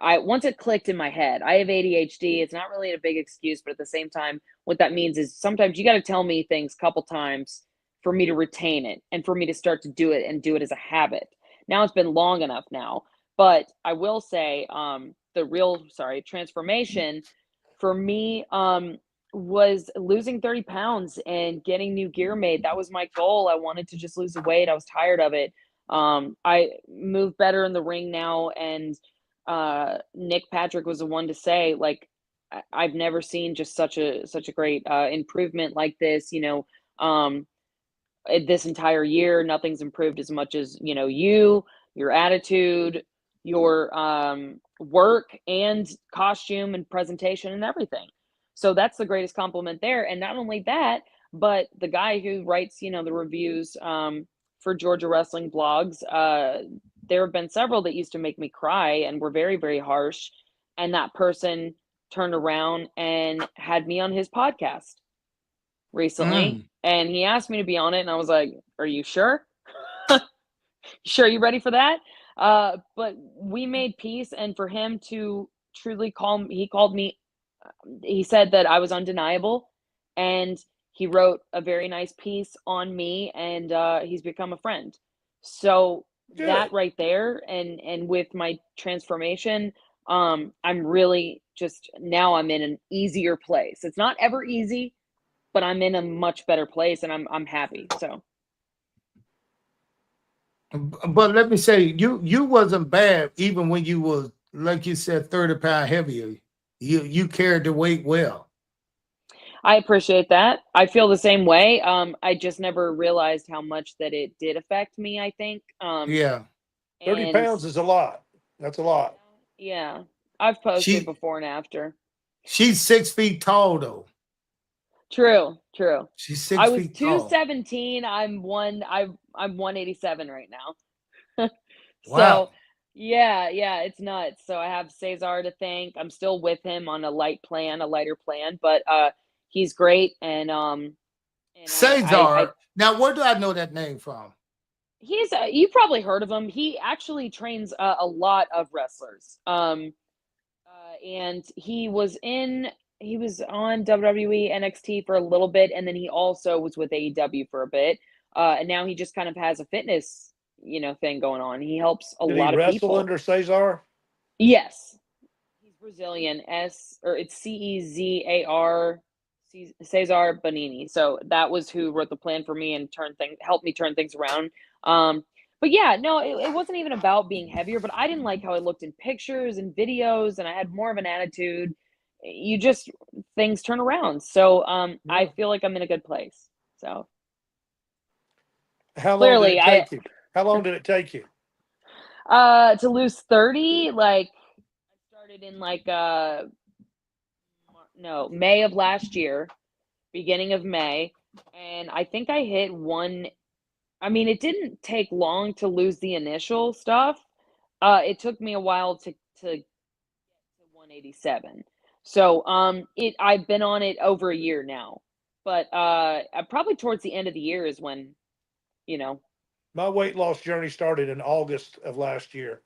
once it clicked in my head. I have ADHD. It's not really a big excuse, but at the same time, what that means is sometimes you got to tell me things a couple times for me to retain it, and for me to start to do it, and do it as a habit. Now it's been long enough now, but I will say, the real, transformation for me, was losing 30 pounds and getting new gear made. That was my goal. I wanted to just lose the weight. I was tired of it. I move better in the ring now, and Nick Patrick was the one to say, like, I've never seen just such a great improvement like this. This entire year, nothing's improved as much as your attitude, your work, and costume, and presentation, and everything. So that's the greatest compliment there. And not only that, but the guy who writes the reviews for Georgia wrestling blogs, there have been several that used to make me cry and were very, very harsh. And that person turned around and had me on his podcast recently. And he asked me to be on it. And I was like, are you sure? Sure you ready for that? But we made peace. And for him to truly he called me, he said that I was undeniable. And he wrote a very nice piece on me, and he's become a friend. So Good. that right there, and with my transformation, I'm really just now I'm in an easier place. It's not ever easy, but I'm in a much better place, and I'm happy. So, But let me say, you wasn't bad even when you was, like you said, 30 pounds heavier. You carried the weight well. I appreciate that. I feel the same way. I just never realized how much that it did affect me, I think. Yeah. 30 And pounds is a lot. That's a lot. yeah, I've posted before and after. She's 6 feet tall though. True. She's 6 I was feet tall. 217. I'm 187 right now. So Wow. yeah, it's nuts. So I have Cesar to thank. I'm still with him on a lighter plan, but he's great. And Cesar. Now, where do I know that name from? he's you probably heard of him. He actually trains a lot of wrestlers. And he was on WWE NXT for a little bit, and then he also was with AEW for a bit. And now he just kind of has a fitness, thing going on. He helps a Did lot he of wrestle people. under Cesar? Yes. He's Brazilian. It's Cezar Cesar Bonini. So that was who wrote the plan for me and helped me turn things around. But yeah, no, it wasn't even about being heavier, but I didn't like how I looked in pictures and videos, and I had more of an attitude. Things turn around. So I feel like I'm in a good place. So How long clearly did it take you? How long did it take you? to lose 30, like I started in May of last year, beginning of May, and I think I hit one. I mean, it didn't take long to lose the initial stuff. It took me a while to get to 187. So I've been on it over a year now. But probably towards the end of the year is when, My weight loss journey started in August of last year.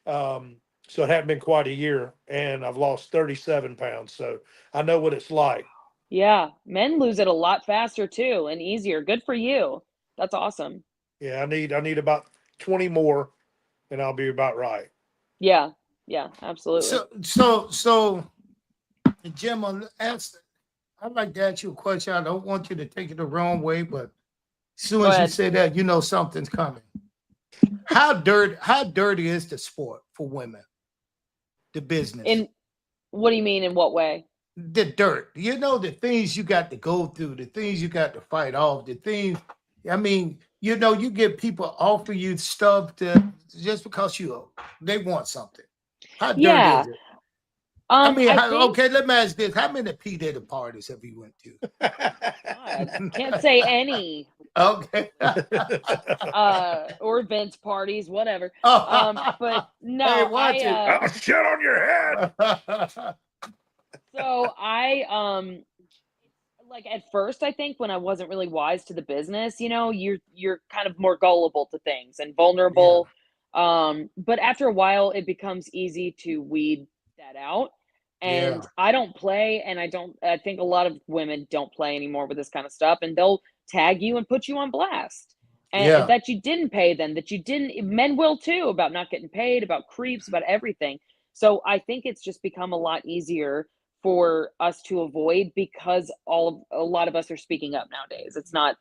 So it hadn't been quite a year, and I've lost 37 pounds. So I know what it's like. yeah, men lose it a lot faster too and easier. Good for you. That's awesome. Yeah, I need about 20 more, and I'll be about right. Yeah, absolutely. So, Gemma, I'd like to ask you a question. I don't want you to take it the wrong way, but as soon as you say that, something's coming. How dirty is the sport for women? The business. What do you mean? In what way? The dirt. The things you got to go through, the things you got to fight off, the things. I mean, you get people offer you stuff just because they want something. How dirty is it? Okay, let me ask this. How many P. Diddy parties have you went to? God, can't say any. Okay. Or Vince parties, whatever. But no, hey, watch it. I'll shit on your head. So like at first, I think when I wasn't really wise to the business, you're kind of more gullible to things and vulnerable. Yeah. But after a while, it becomes easy to weed that out. And I don't play, and I think a lot of women don't play anymore with this kind of stuff, and they'll tag you and put you on blast. And that you didn't pay them, men will too, about not getting paid, about creeps, about everything. So I think it's just become a lot easier for us to avoid because a lot of us are speaking up nowadays. It's not,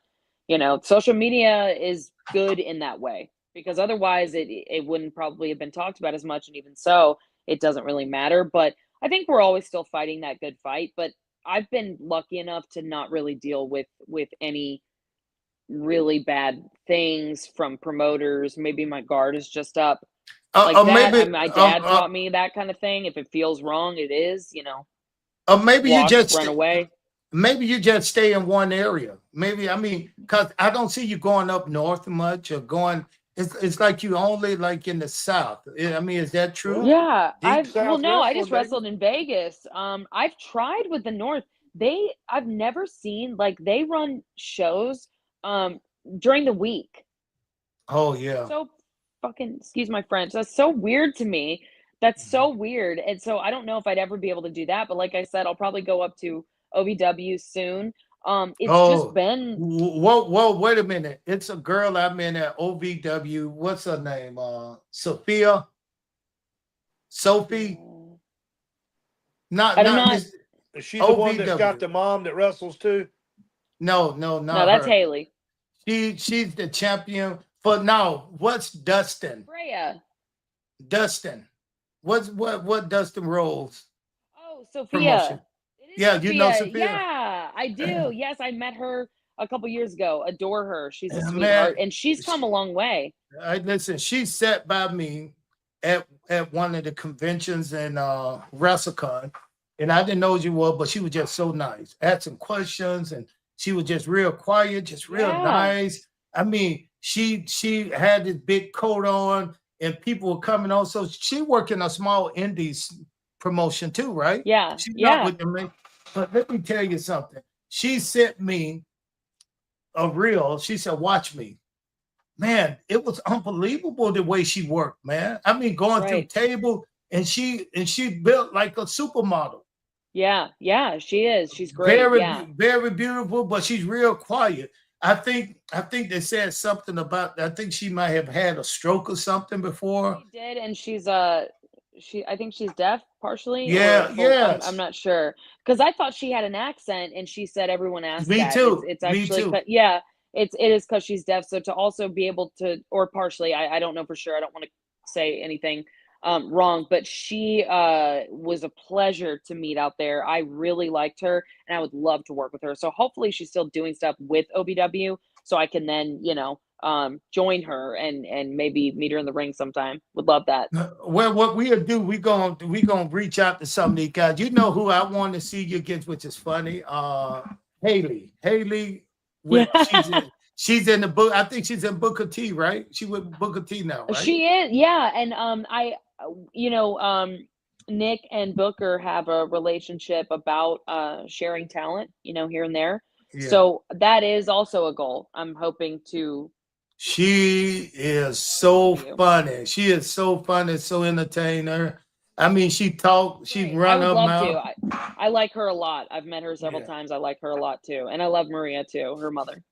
social media is good in that way, because otherwise it wouldn't probably have been talked about as much. And even so, it doesn't really matter. But I think we're always still fighting that good fight. But I've been lucky enough to not really deal with any really bad things from promoters. Maybe my guard is just up like that. Maybe, my dad taught me that kind of thing. If it feels wrong, it is, maybe you just run away. Maybe you just stay in one area. Maybe, because I don't see you going up north much or going. It's like you only like in the South. I mean, is that true? Yeah, Deep South no, I wrestling, just baby. wrestled in Vegas. I've tried with the North. I've never seen like they run shows during the week. Oh yeah. So fucking, excuse my French. That's so weird to me. That's so weird. And so I don't know if I'd ever be able to do that, but like I said, I'll probably go up to OVW soon. It's just Oh, been whoa, wait a minute. It's a girl I met at OVW. What's her name? Sophie? I Not don't know. this Is she the one that's got OVW. the mom that wrestles too? No, No, not that's her. Haley. She's the champion for now. What's Dustin? Freya. Dustin. What Dustin Rose Oh, Sophia. promotion? It is Yeah, you know Sophia. Sophia. Yeah, I do. Yes, I met her a couple years ago. Adore her. She's a Man, sweetheart, and she's come a long way. listen, she sat by me at one of the conventions in WrestleCon, and I didn't know who you were, but she was just so nice. Asking questions, and she was just real quiet, just real Yeah. nice. I mean, she had this big coat on, and people were coming on. So she worked in a small indies promotion too, right? Yeah, She's yeah. not with them. But let me tell you something. She sent me a reel. She said, "Watch me." Man, it was unbelievable the way she worked, man. I mean, going through Right. table, and she built like a supermodel. Yeah, yeah, she is. She's great. Very, Yeah. very beautiful, but she's real quiet. I think they said something about. I think she might have had a stroke or something before. She did, and she's I think she's deaf partially, Yeah, or full. I'm yes. not sure because I thought she had an accent, and she said everyone asked Me that. too. It's Me actually too. yeah. It is because she's deaf. So to also be able to, or partially, I don't know for sure. I don't want to say anything wrong, but she was a pleasure to meet out there. I really liked her, and I would love to work with her. So hopefully she's still doing stuff with OBW, so I can then join her and maybe meet her in the ring sometime. Would love that. Well, what we'll do, we gonna reach out to some of these guys. You know who I want to see you against, which is funny. Haley, with Yeah. she's in the book. I think she's in Booker T, right? She with Booker T now, right? She is, yeah, and Nick and Booker have a relationship about sharing talent, here and there. Yeah. So that is also a goal. I'm hoping to. She is so funny. She is so funny, so entertainer. I mean, she talk, she Great. I run would her love mouth. to. I like her a lot. I've met her several Yeah. times. I like her a lot too, and I love Maria too, her mother.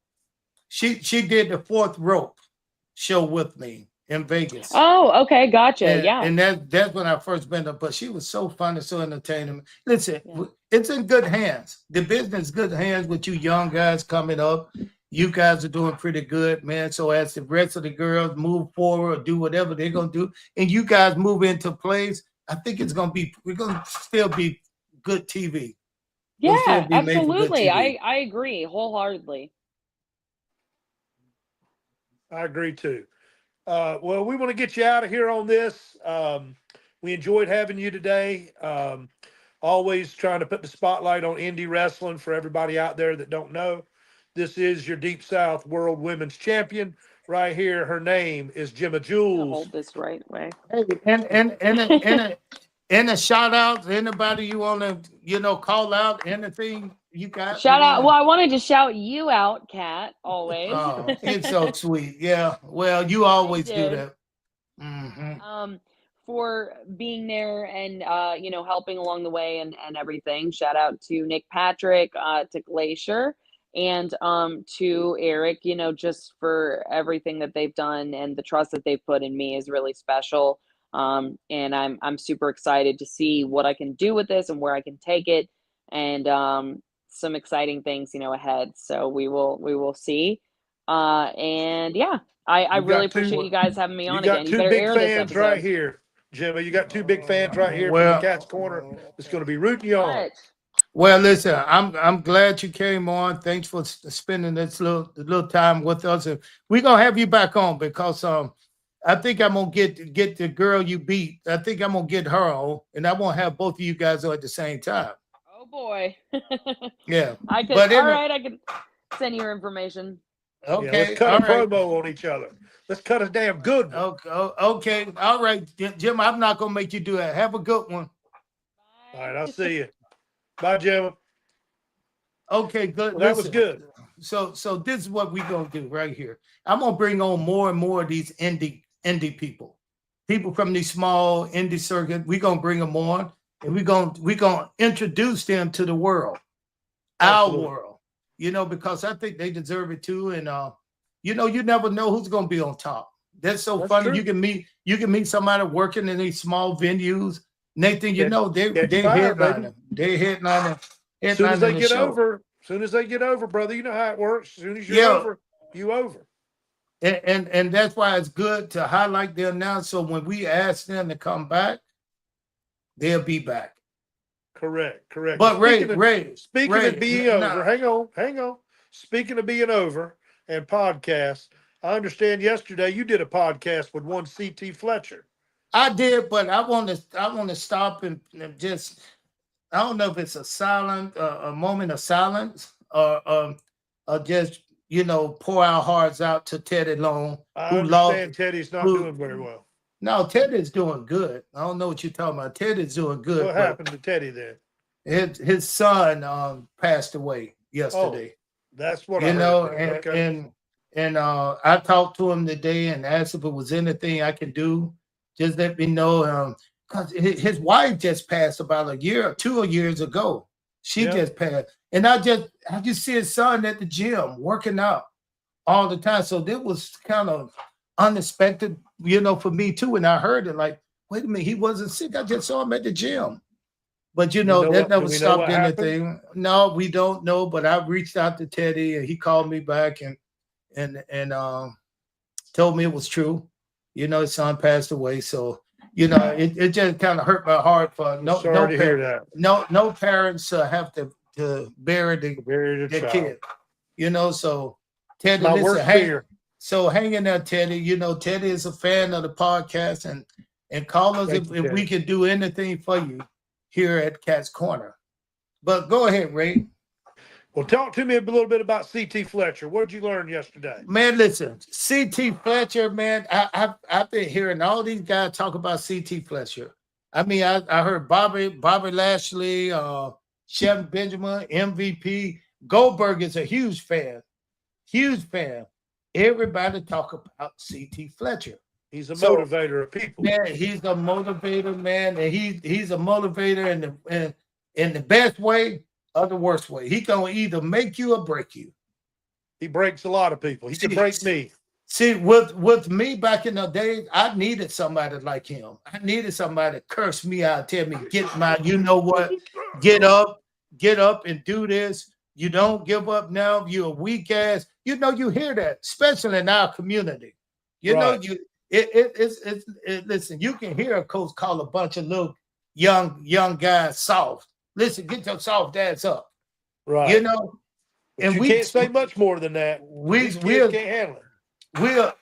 She did the Fourth Rope show with me in Vegas. Oh, okay, gotcha. And, Yeah. and that's when I first met her. But she was so funny, so entertaining. Listen, Yeah. it's in good hands. The business is good hands with you young guys coming up. You guys are doing pretty good, man. So as the rest of the girls move forward or do whatever they're gonna do, and you guys move into place, I think we're gonna still be good TV. We'll still Yeah, be made for good absolutely. TV. I agree wholeheartedly. I agree too. Well, we want to get you out of here on this. We enjoyed having you today. Always trying to put the spotlight on indie wrestling for everybody out there that don't know. This is your Deep South World Women's Champion right here. Her name is Gemma I'm gonna Jules. hold this right way. Hey, and a shout out to anybody you want to call out anything you got. Shout out. Well, I wanted to shout you out, Kat, always. Oh, it's so sweet. Yeah. Well, you always do did. that. Mhm. For being there and helping along the way and everything. Shout out to Nick Patrick, to Glacier, and to Eric, just for everything that they've done and the trust that they've put in me is really special. And I'm super excited to see what I can do with this and where I can take it, and some exciting things ahead. So we will see. And yeah, I You really got two- appreciate you guys having me You on got again. You two better big air this fans episode. right here, Gemma. You got two big fans right here from Well- the Cat's Corner. It's going to be rooting you on. Much. Well, listen, I'm glad you came on. Thanks for spending this little time with us. And we're gonna have you back on because I think I'm gonna get the girl you beat. I think I'm gonna get her on, and I won't have both of you guys on at the same time. Oh boy. Yeah. I could. But All right, I can send you your information. Yeah, Okay. let's cut all a right. promo on each other. Let's cut a damn good one. Okay. All right, Jim. I'm not gonna make you do that. Have a good one. All right, I'll see you. Bye, Gemma. Okay, good. Well, that was good. So this is what we're gonna do right here. I'm gonna bring on more and more of these indie people from these small indie circuit. We're gonna bring them on, and we're gonna introduce them to the world, Absolutely. our world. Because I think they deserve it too. And you never know who's gonna be on top. That's funny. True. You can meet somebody working in these small venues. Nathan, they headlining. They headlining. As soon as they get over, brother, you know how it works. As soon as you're over, you over. And that's why it's good to highlight them now. So when we ask them to come back, they'll be back. Correct. But speaking of being over, hang on. Speaking of being over and podcasts, I understand yesterday you did a podcast with one CT Fletcher. I did, but I want to stop and just. I don't know if it's a moment of silence, or just pour our hearts out to Teddy Long. I understand Teddy's not doing very well. No, Teddy's doing good. I don't know what you're talking about. Teddy's doing good. What happened to Teddy then? His son passed away yesterday. Oh, that's what I heard. And I talked to him today and asked if it was anything I could do. Just let me know. Because his wife just passed about a year or 2 years ago. She just passed. And I just see his son at the gym working out all the time. So this was kind of unexpected, for me too. And I heard it like, wait a minute, he wasn't sick. I just saw him at the gym. But that never stopped anything. No, we don't know. But I reached out to Teddy and he called me back and told me it was true. His son passed away. So it just kind of hurt my heart for no parents have to bury the kid. So Teddy, hang in there, Teddy. Teddy is a fan of the podcast and call us if we can do anything for you here at Cat's Corner. But go ahead, Ray. Well, talk to me a little bit about CT Fletcher. What did you learn yesterday? Man, listen, CT Fletcher, man, I've been hearing all these guys talk about CT Fletcher. I mean, I heard Bobby Lashley, Chef Benjamin, MVP. Goldberg is a huge fan. Everybody talk about CT Fletcher. He's a motivator of people. Man, he's a motivator, man, and he's a motivator in the best way or the worst way. He gonna either make you or break you. He breaks a lot of people. He can break me. See, with me back in the day, I needed somebody like him. I needed somebody to curse me out, tell me, get up and do this. You don't give up now. You're a weak ass. You hear that, especially in our community. Listen, you can hear a coach call a bunch of little young guys soft. Listen, get your soft ass up. Right. And we can't say much more than that. We can't handle it.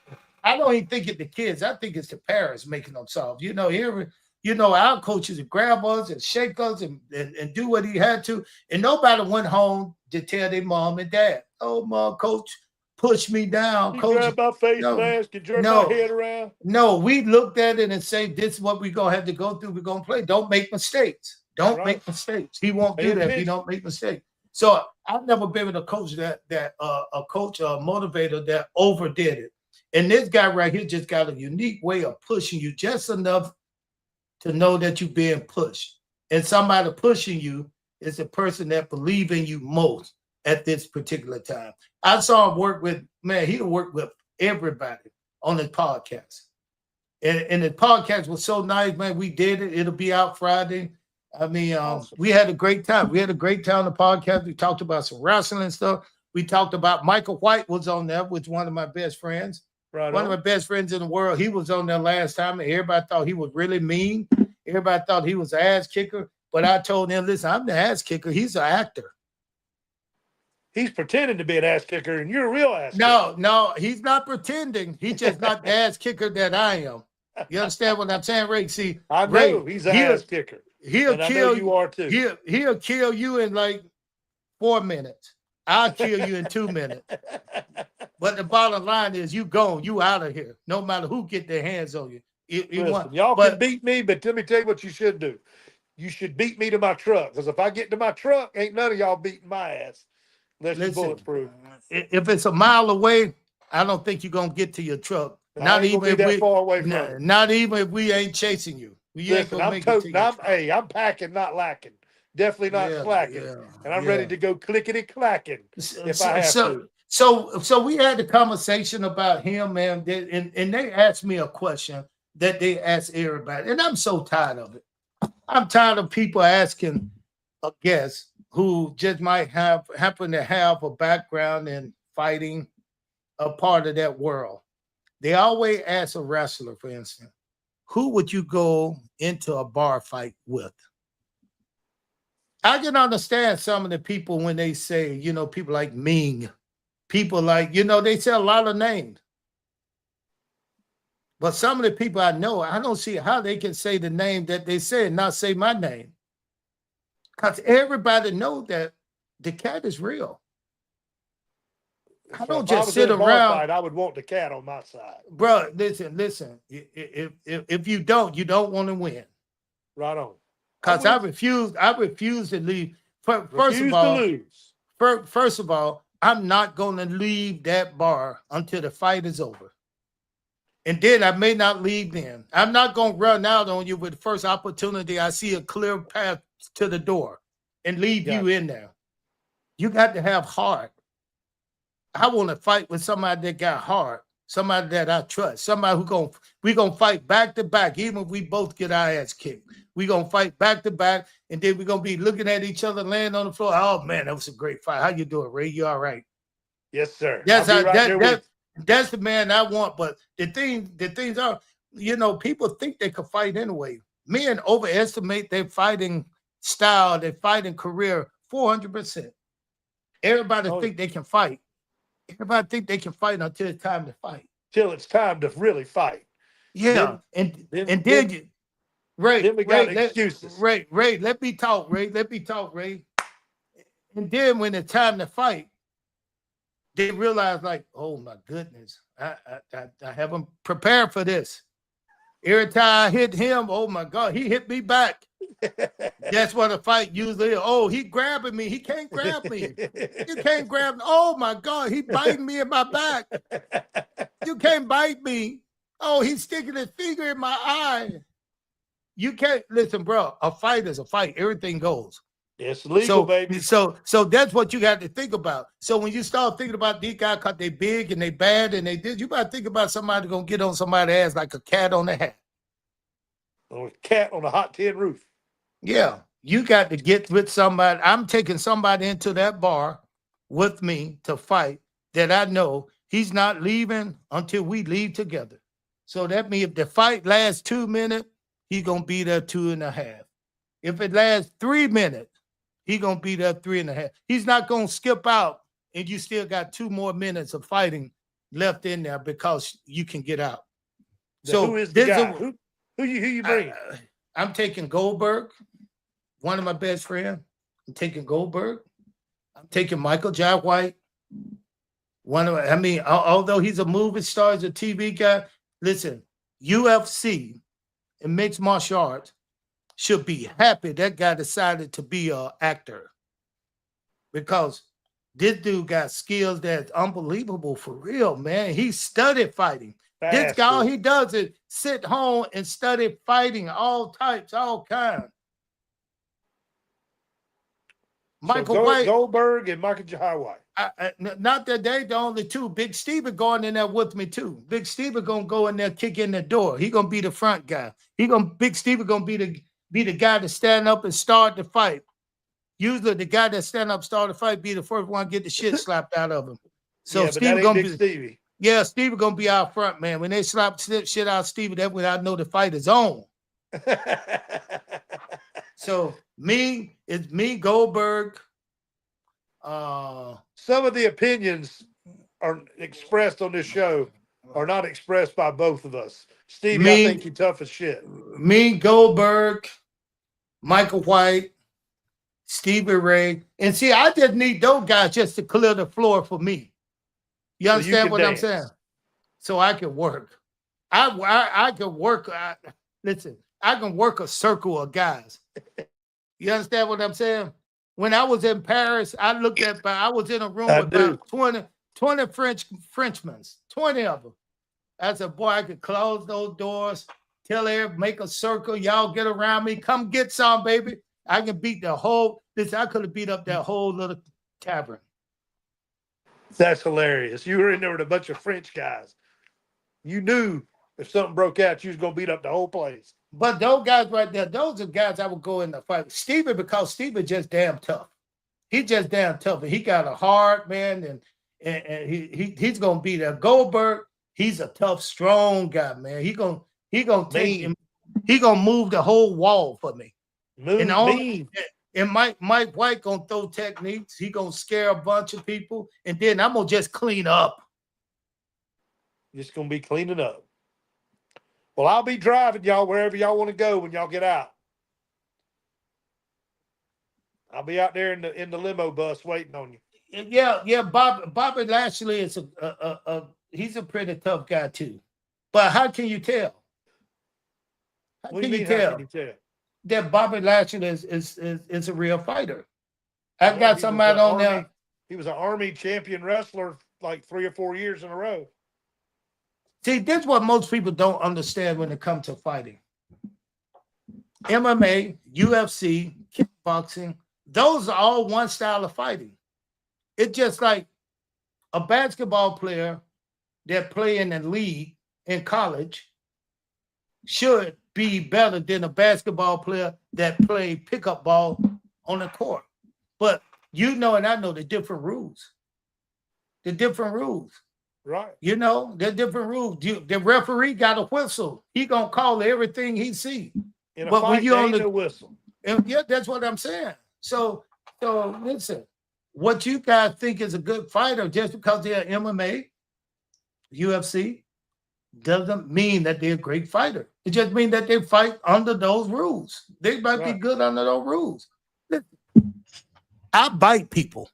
I don't even think it's the kids. I think it's the parents making them soft. Our coaches would grab us and shake us and do what he had to. And nobody went home to tell their mom and dad, oh, mom, coach, push me down. You coach, grab my face mask and jerk my head around. No, we looked at it and say, this is what we're going to have to go through. We're going to play. Don't make mistakes. Don't make mistakes. He won't do that if you don't make mistakes. So I've never been with a coach a motivator that overdid it. And this guy right here just got a unique way of pushing you just enough to know that you're being pushed. And somebody pushing you is the person that believes in you most at this particular time. I saw him work with, he worked with everybody on his podcast. And the podcast was so nice, man. We did it. It'll be out Friday. I mean, awesome. We had a great time. We had a great time on the podcast. We talked about some wrestling stuff. We talked about Michael White was on there, which is one of my best friends. Right. One of my best friends in the world. He was on there last time, and everybody thought he was really mean. Everybody thought he was an ass kicker. But I told him, listen, I'm the ass kicker. He's an actor. He's pretending to be an ass kicker, and you're a real ass kicker. No, he's not pretending. He's just not the ass kicker that I am. You understand what I'm saying, Ray? See, I know he's an ass kicker. He'll kill you. Are too. He'll kill you in like 4 minutes. I'll kill you in 2 minutes. But the bottom line is you gone, you out of here. No matter who get their hands on you. Listen, y'all can beat me, but let me tell you what you should do. You should beat me to my truck, because if I get to my truck, ain't none of y'all beating my ass unless you're bulletproof. If it's a mile away, I don't think you're gonna get to your truck. Not even if we far away from it. Not even if we ain't chasing you. We ain't gonna make it to your truck. Hey, I'm packing, not lacking. Definitely not slacking. And I'm ready to go clickety clacking if I have to. So we had the conversation about him, man, and they asked me a question that they asked everybody, and I'm so tired of it. I'm tired of people asking a guest who just might happen to have a background in fighting, a part of that world. They always ask a wrestler, for instance, who would you go into a bar fight with? I can understand some of the people when they say, people like Ming, people like, they say a lot of names. But some of the people I know, I don't see how they can say the name that they say and not say my name. Because everybody knows that the cat is real. I don't just sit around. Fight, I would want the cat on my side. Bro, listen. If you don't want to win. Right on. Because I refuse to leave. First of all, I'm not going to leave that bar until the fight is over. And then I may not leave then. I'm not going to run out on you with the first opportunity. I see a clear path to the door and leave you in there. You got to have heart. I want to fight with somebody that got heart, somebody that I trust, somebody we're going to fight back to back, even if we both get our ass kicked. We're going to fight back to back, and then we're going to be looking at each other, laying on the floor. Oh, man, that was a great fight. How you doing, Ray? You all right? Yes, sir. That's the man I want. But the things are, people think they could fight anyway. Men overestimate their fighting style, their fighting career 400%. Everybody think they can fight. Everybody think they can fight until it's time to fight. Till it's time to really fight. Yeah. Then we got excuses. Ray, let me talk, Ray. And then when it's time to fight, they realize, like, oh my goodness, I haven't prepared for this. Every time I hit him, oh my God, he hit me back. That's what a fight usually is. Oh, he grabbing me. He can't grab me. You can't grab me. Oh my God, he biting me in my back. You can't bite me. Oh, he's sticking his finger in my eye. You can't listen, bro. A fight is a fight. Everything goes. It's legal, baby. So that's what you got to think about. So when you start thinking about these guys, cause they big and they bad and they did, you got to think about somebody gonna get on somebody's ass like a cat on the hat. Or a cat on a hot tin roof. Yeah, you got to get with somebody. I'm taking somebody into that bar with me to fight that I know he's not leaving until we leave together. So that means if the fight lasts 2 minutes, he's gonna be there 2.5. If it lasts 3 minutes, he's going to be there 3.5. He's not going to skip out and you still got 2 more minutes of fighting left in there because you can get out. So who is the guy? Who you bring? I'm taking Goldberg, one of my best friends. I'm taking Goldberg. I'm taking Michael J. White. Although he's a movie star, he's a TV guy. Listen, UFC and mixed martial arts should be happy that guy decided to be an actor, because this dude got skills that's unbelievable for real, man. He studied fighting. This guy, all he does is sit home and study fighting, all types, all kinds. Michael White, Goldberg and Michael J. White. Not that they the only two. Big Steve going in there with me too. Big Steve gonna go in there, kick in the door. He gonna be the front guy. Big Steve gonna be the guy to stand up and start the fight. Usually the guy that stand up, start the fight, be the first one to get the shit slapped out of him. So yeah, Steve gonna be Stevie. Yeah, Steve gonna be our front man. When they slap shit out of Steve, that's when I know the fight is on. So me, Goldberg. Some of the opinions are expressed on this show are not expressed by both of us. Stevie, I think you're tough as shit. Me, Goldberg, Michael White, Stevie Ray. And see, I just need those guys just to clear the floor for me. You So you understand can what I'm dance. saying? So I can work. I can work. Listen, I can work a circle of guys. You understand what I'm saying? When I was in Paris, I was in a room I with do. about 20 Frenchmen, 20 of them. I said, boy, I could close those doors, tell everybody, make a circle, y'all get around me, come get some, baby. I can beat I could have beat up that whole little tavern. That's hilarious. You were in there with a bunch of French guys. You knew if something broke out, you was gonna beat up the whole place. But those guys right there, those are guys I would go in the fight. Stevie, because Stevie just damn tough. He just damn tough. And he got a heart, man, and he's gonna be there. Goldberg, he's a tough, strong guy, man. He gonna take him. He gonna move the whole wall for me. And Mike White gonna throw techniques. He gonna scare a bunch of people, and then I'm gonna just clean up. Just gonna be cleaning up. Well, I'll be driving y'all wherever y'all want to go when y'all get out. I'll be out there in the limo bus waiting on you. Yeah. Bobby Lashley is he's a pretty tough guy too. But how can you tell? How can you tell that Bobby Lashley is a real fighter? I got somebody on there. He was an Army champion wrestler like 3 or 4 years in a row. See, this is what most people don't understand when it comes to fighting. MMA, UFC, kickboxing, those are all one style of fighting. It's just like a basketball player that play in the league in college should be better than a basketball player that play pickup ball on the court. But you know, and I know the different rules. Right. You know, they're different rules. The referee got a whistle. He gonna call everything he see. In a fight, there ain't no whistle. And yeah, that's what I'm saying. So listen, what you guys think is a good fighter just because they're MMA, UFC, doesn't mean that they're a great fighter. It just means that they fight under those rules. They might be good under those rules. Listen, I bite people.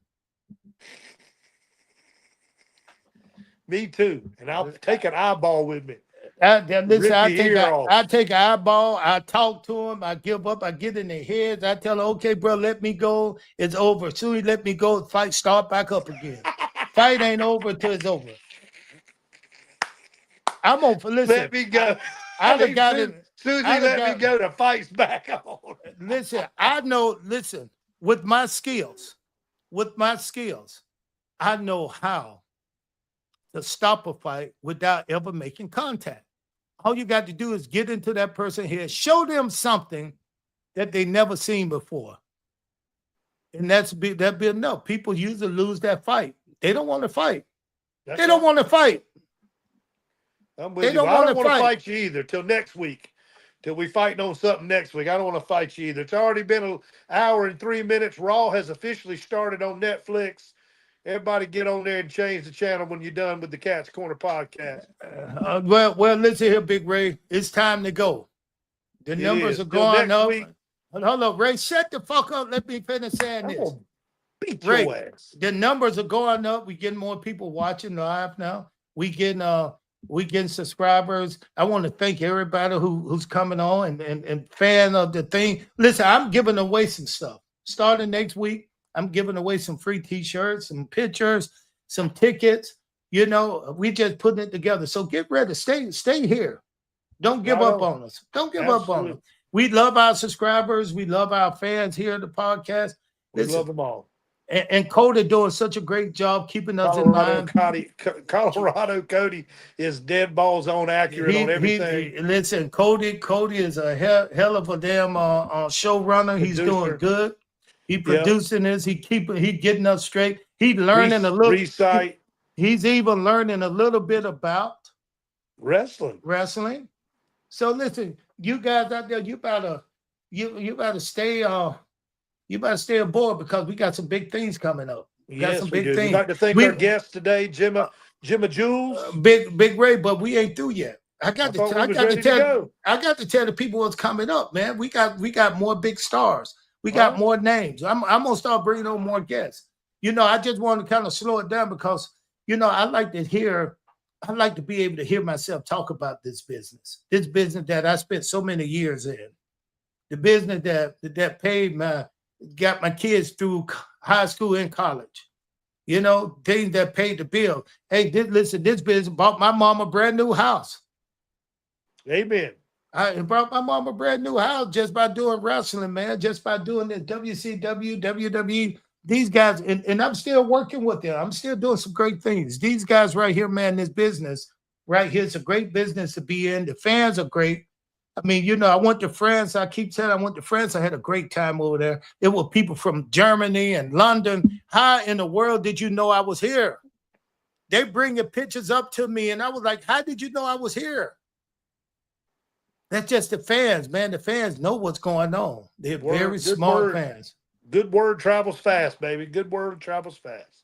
Me too. And I'll take an eyeball with me. I take an eyeball, I talk to them, I give up, I get in their heads, I tell them, okay, bro, let me go. It's over. As soon as you let me go, fight start back up again. Fight ain't over till it's over. I'm on for listen. Let me go. I got it. Susie, let me go. The fight's back on. Listen, I know, with my skills, I know how to stop a fight without ever making contact. All you got to do is get into that person's head, show them something that they never seen before. And that'd be enough. People usually lose that fight. They don't want to fight. They don't want to fight. I'm with you. I don't want to fight you either till next week. Till we fighting on something next week. I don't want to fight you either. It's already been an hour and 3 minutes. Raw has officially started on Netflix. Everybody get on there and change the channel when you're done with the Cat's Corner podcast. Well, listen here, Big Ray. It's time to go. The numbers are going up. Hold on, Ray. Shut the fuck up. Let me finish saying this. Beat your ass. The numbers are going up. We getting more people watching live now. We getting subscribers. I want to thank everybody who's coming on and fan of the thing. Listen, I'm giving away some stuff. Starting next week, I'm giving away some free t-shirts, some pictures, some tickets. You know, we just putting it together. So get ready. Stay here. Don't give up on us. Don't give up on us. We love our subscribers. We love our fans here at the podcast. We love them all. And Cody doing such a great job keeping us in line. Colorado Cody is dead balls on accurate on everything. Listen, Cody is a hell of a damn showrunner. He's doing good. He producing this. He getting us straight. He learning a little. He's even learning a little bit about wrestling. So listen, you guys out there, you better stay aboard because we got some big things coming up. We got some big things. We'd like to thank our guest today, Gemma Jules. Big Ray, but we ain't through yet. I got to tell the people what's coming up, man. We got more big stars. We got Huh? more names. I'm gonna start bringing on more guests. You know, I just want to kind of slow it down because I like to hear. I like to be able to hear myself talk about this business that I spent so many years in, the business that got my kids through high school and college. Things that paid the bill. Hey, listen, this business bought my mom a brand new house. Amen. I brought my mom a brand new house just by doing wrestling, man, just by doing the WCW, WWE. These guys, and I'm still working with them. I'm still doing some great things. These guys right here, man, this business right here is a great business to be in. The fans are great. I mean, I went to France. I keep telling I went to France. I had a great time over there. There were people from Germany and London. How in the world did you know I was here? They bringing pictures up to me, and I was like, how did you know I was here? That's just the fans, man. The fans know what's going on. They're very smart fans. Good word travels fast, baby. Good word travels fast.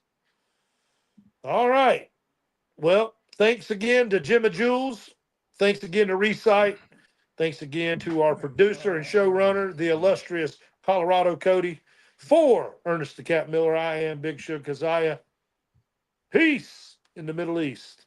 All right. Well, thanks again to Gemma Jules. Thanks again to Recite. Thanks again to our producer and showrunner, the illustrious Colorado Cody. For Ernest the Cat Miller, I am Big Shug Keziah. Peace in the Middle East.